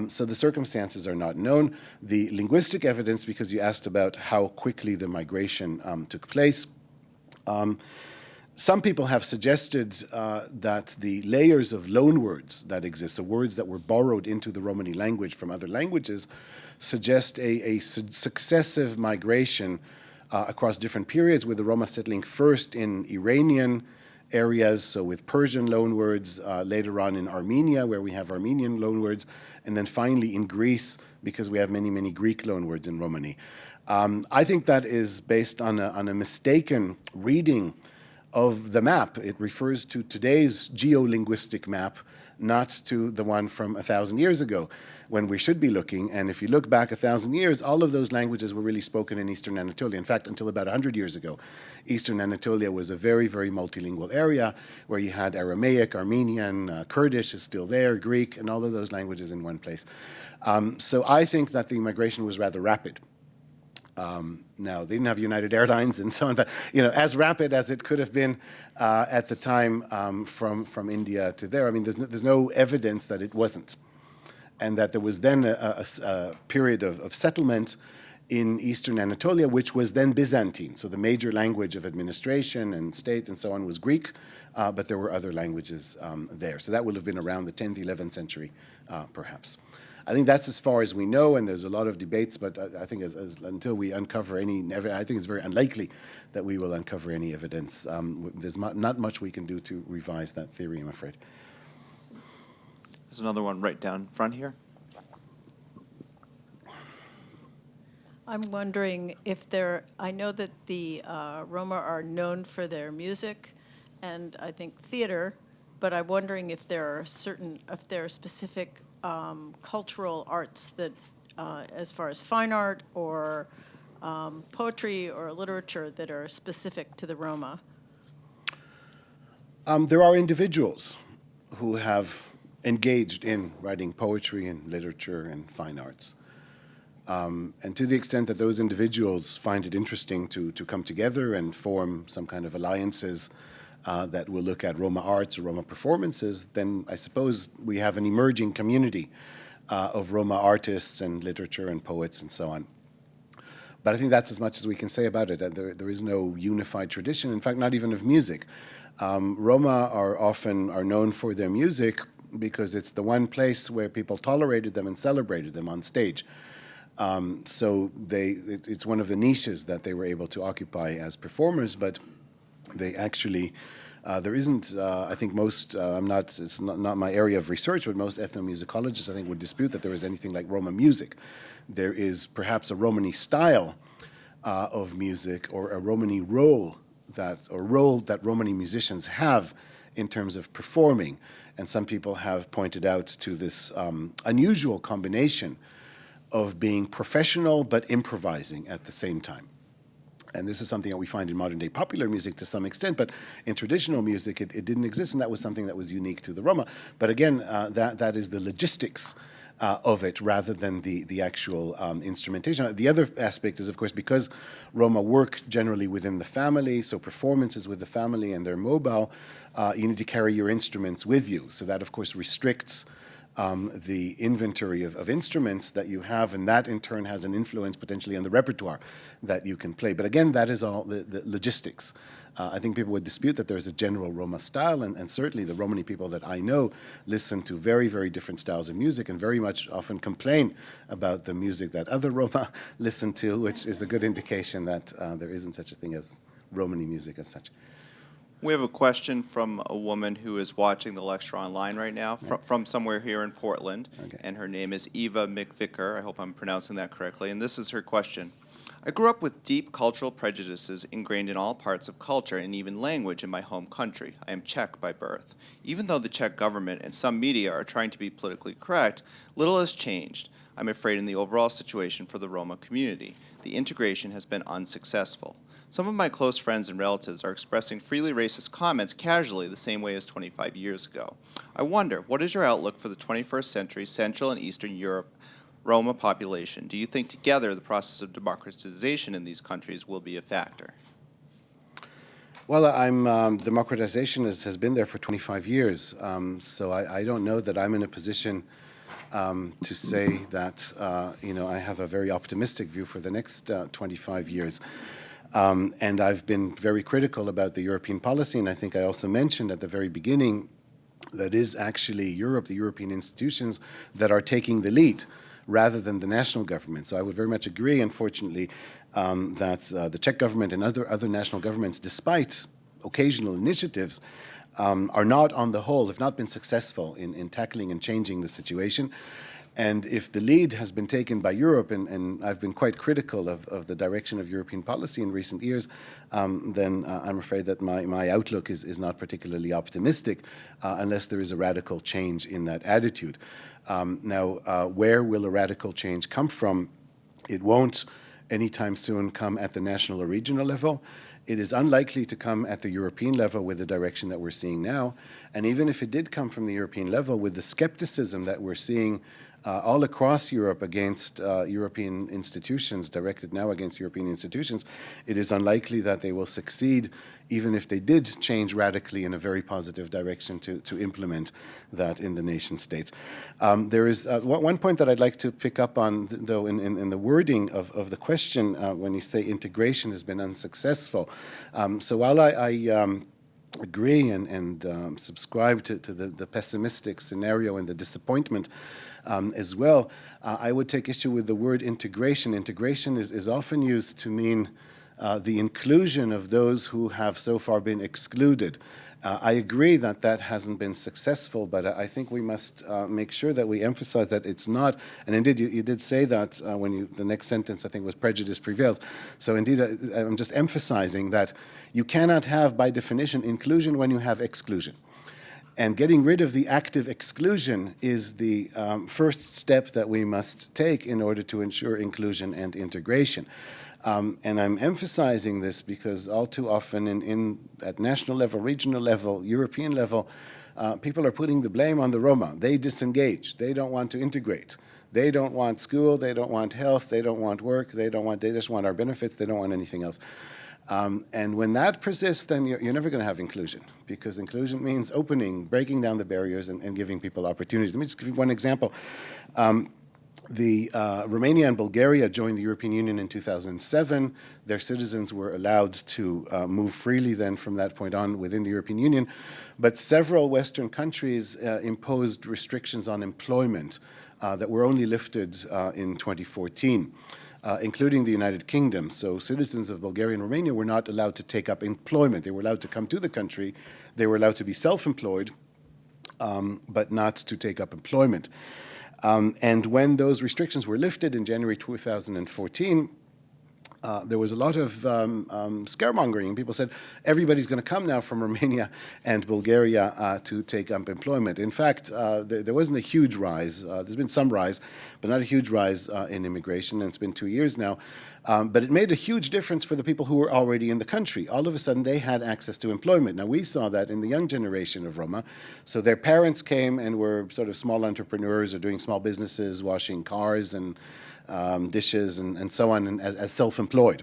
So the circumstances are not known. The linguistic evidence, because you asked about how quickly the migration took place, some people have suggested that the layers of loanwords that exist, so words that were borrowed into the Romani language from other languages, suggest a successive migration across different periods, with the Roma settling first in Iranian areas, so with Persian loanwords, later on in Armenia, where we have Armenian loanwords, and then finally in Greece, because we have many, many Greek loanwords in Romani. I think that is based on a mistaken reading of the map. It refers to today's geolinguistic map, not to the one from 1,000 years ago, when we should be looking. And if you look back 1,000 years, all of those languages were really spoken in Eastern Anatolia. In fact, until about 100 years ago, Eastern Anatolia was a very, very multilingual area where you had Aramaic, Armenian, Kurdish is still there, Greek, and all of those languages in one place. So I think that the migration was rather rapid. Now, they didn't have United Airlines and so on, but as rapid as it could have been at the time from India to there. I mean, there's no evidence that it wasn't, and that there was then a period of settlement in Eastern Anatolia, which was then Byzantine. So the major language of administration and state and so on was Greek, but there were other languages there. So that would have been around the 10th, 11th century, perhaps. I think that's as far as we know, and there's a lot of debates, but I think until we uncover any evidence, I think it's very unlikely that we will uncover any evidence. There's not much we can do to revise that theory, I'm afraid. There's another one right down front here. I'm wondering if I know that the Roma are known for their music and I think theater, but I'm wondering if there are specific cultural arts that, as far as fine art or poetry or literature, that are specific to the Roma. There are individuals who have engaged in writing poetry and literature and fine arts. And to the extent that those individuals find it interesting to come together and form some kind of alliances that will look at Roma arts or Roma performances, then I suppose we have an emerging community of Roma artists and literature and poets and so on. But I think that's as much as we can say about it. There is no unified tradition, in fact, not even of music. Roma are known for their music because it's the one place where people tolerated them and celebrated them on stage. So it's one of the niches that they were able to occupy as performers, but they actually, there isn't, I think most, it's not my area of research, but most ethnomusicologists, I think, would dispute that there is anything like Roma music. There is perhaps a Romani style of music, or a Romani role that Romani musicians have in terms of performing. And some people have pointed out to this unusual combination of being professional but improvising at the same time. And this is something that we find in modern day popular music to some extent, but in traditional music it didn't exist, and that was something that was unique to the Roma. But again, that is the logistics of it rather than the actual instrumentation. The other aspect is, of course, because Roma work generally within the family, so performances with the family and they're mobile, you need to carry your instruments with you. So that, of course, restricts the inventory of instruments that you have, and that in turn has an influence potentially on the repertoire that you can play. But again, that is all the logistics. I think people would dispute that there's a general Roma style, and certainly the Romani people that I know listen to very, very different styles of music and very much often complain about the music that other Roma listen to, which is a good indication that there isn't such a thing as Romani music as such. We have a question from a woman who is watching the lecture online right now, from somewhere here in Portland, and her name is Eva McVicker. I hope I'm pronouncing that correctly. And this is her question. I grew up with deep cultural prejudices ingrained in all parts of culture and even language in my home country. I am Czech by birth. Even though the Czech government and some media are trying to be politically correct, little has changed. I'm afraid in the overall situation for the Roma community. The integration has been unsuccessful. Some of my close friends and relatives are expressing freely racist comments casually the same way as 25 years ago. I wonder, what is your outlook for the 21st century Central and Eastern Europe Roma population? Do you think together the process of democratization in these countries will be a factor? Well, democratization has been there for 25 years, so I don't know that I'm in a position to say that I have a very optimistic view for the next 25 years. And I've been very critical about the European policy, and I think I also mentioned at the very beginning that is actually Europe, the European institutions, that are taking the lead rather than the national government. So I would very much agree, unfortunately, that the Czech government and other national governments, despite occasional initiatives, are not, on the whole, have not been successful in tackling and changing the situation. And if the lead has been taken by Europe, and I've been quite critical of the direction of European policy in recent years, then I'm afraid that my outlook is not particularly optimistic unless there is a radical change in that attitude. Now, where will a radical change come from? It won't anytime soon come at the national or regional level. It is unlikely to come at the European level with the direction that we're seeing now. And even if it did come from the European level, with the skepticism that we're seeing all across Europe against European institutions, directed now against European institutions, it is unlikely that they will succeed, even if they did change radically in a very positive direction to implement that in the nation states. There is one point that I'd like to pick up on, though, in the wording of the question when you say integration has been unsuccessful. So while I agree and subscribe to the pessimistic scenario and the disappointment as well, I would take issue with the word integration. Integration is often used to mean the inclusion of those who have so far been excluded. I agree that that hasn't been successful, but I think we must make sure that we emphasize that it's not, and indeed you did say that when the next sentence I think was prejudice prevails. So indeed I'm just emphasizing that you cannot have by definition inclusion when you have exclusion. And getting rid of the active exclusion is the first step that we must take in order to ensure inclusion and integration. And I'm emphasizing this because all too often at national level, regional level, European level, people are putting the blame on the Roma. They disengage. They don't want to integrate. They don't want school. They don't want health. They don't want work. They just want our benefits. They don't want anything else. And when that persists, then you're never going to have inclusion, because inclusion means opening, breaking down the barriers, and giving people opportunities. Let me just give you one example. Romania and Bulgaria joined the European Union in 2007. Their citizens were allowed to move freely then from that point on within the European Union. But several Western countries imposed restrictions on employment that were only lifted in 2014. Including the United Kingdom. So citizens of Bulgaria and Romania were not allowed to take up employment. They were allowed to come to the country. They were allowed to be self-employed, but not to take up employment. And when those restrictions were lifted in January 2014, there was a lot of scaremongering. People said, everybody's going to come now from Romania and Bulgaria to take up employment. In fact, there wasn't a huge rise. There's been some rise, but not a huge rise in immigration, and it's been 2 years now. But it made a huge difference for the people who were already in the country. All of a sudden, they had access to employment. Now, we saw that in the young generation of Roma. So their parents came and were sort of small entrepreneurs or doing small businesses, washing cars and dishes and so on, and as self-employed.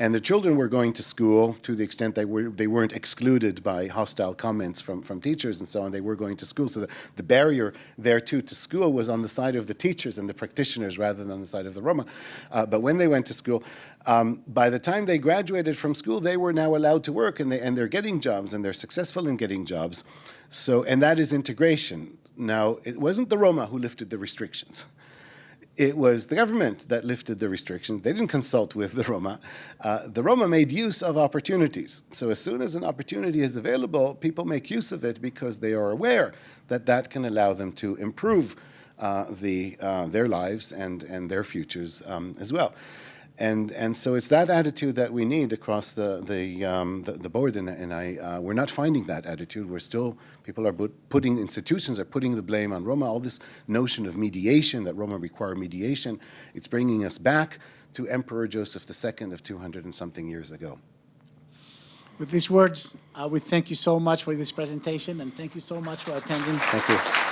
And the children were going to school to the extent they weren't excluded by hostile comments from teachers and so on. They were going to school. So the barrier there too to school was on the side of the teachers and the practitioners rather than on the side of the Roma. But when they went to school, by the time they graduated from school, they were now allowed to work, and they're getting jobs, and they're successful in getting jobs. And that is integration. Now, it wasn't the Roma who lifted the restrictions. It was the government that lifted the restrictions. They didn't consult with the Roma. The Roma made use of opportunities. So as soon as an opportunity is available, people make use of it because they are aware that that can allow them to improve their lives and their futures as well. And so it's that attitude that we need across the board, and we're not finding that attitude. We're still, people are institutions are putting the blame on Roma. All this notion of mediation, that Roma require mediation, it's bringing us back to Emperor Joseph II of 200 and something years ago. With these words, we thank you so much for this presentation, and thank you so much for attending. Thank you.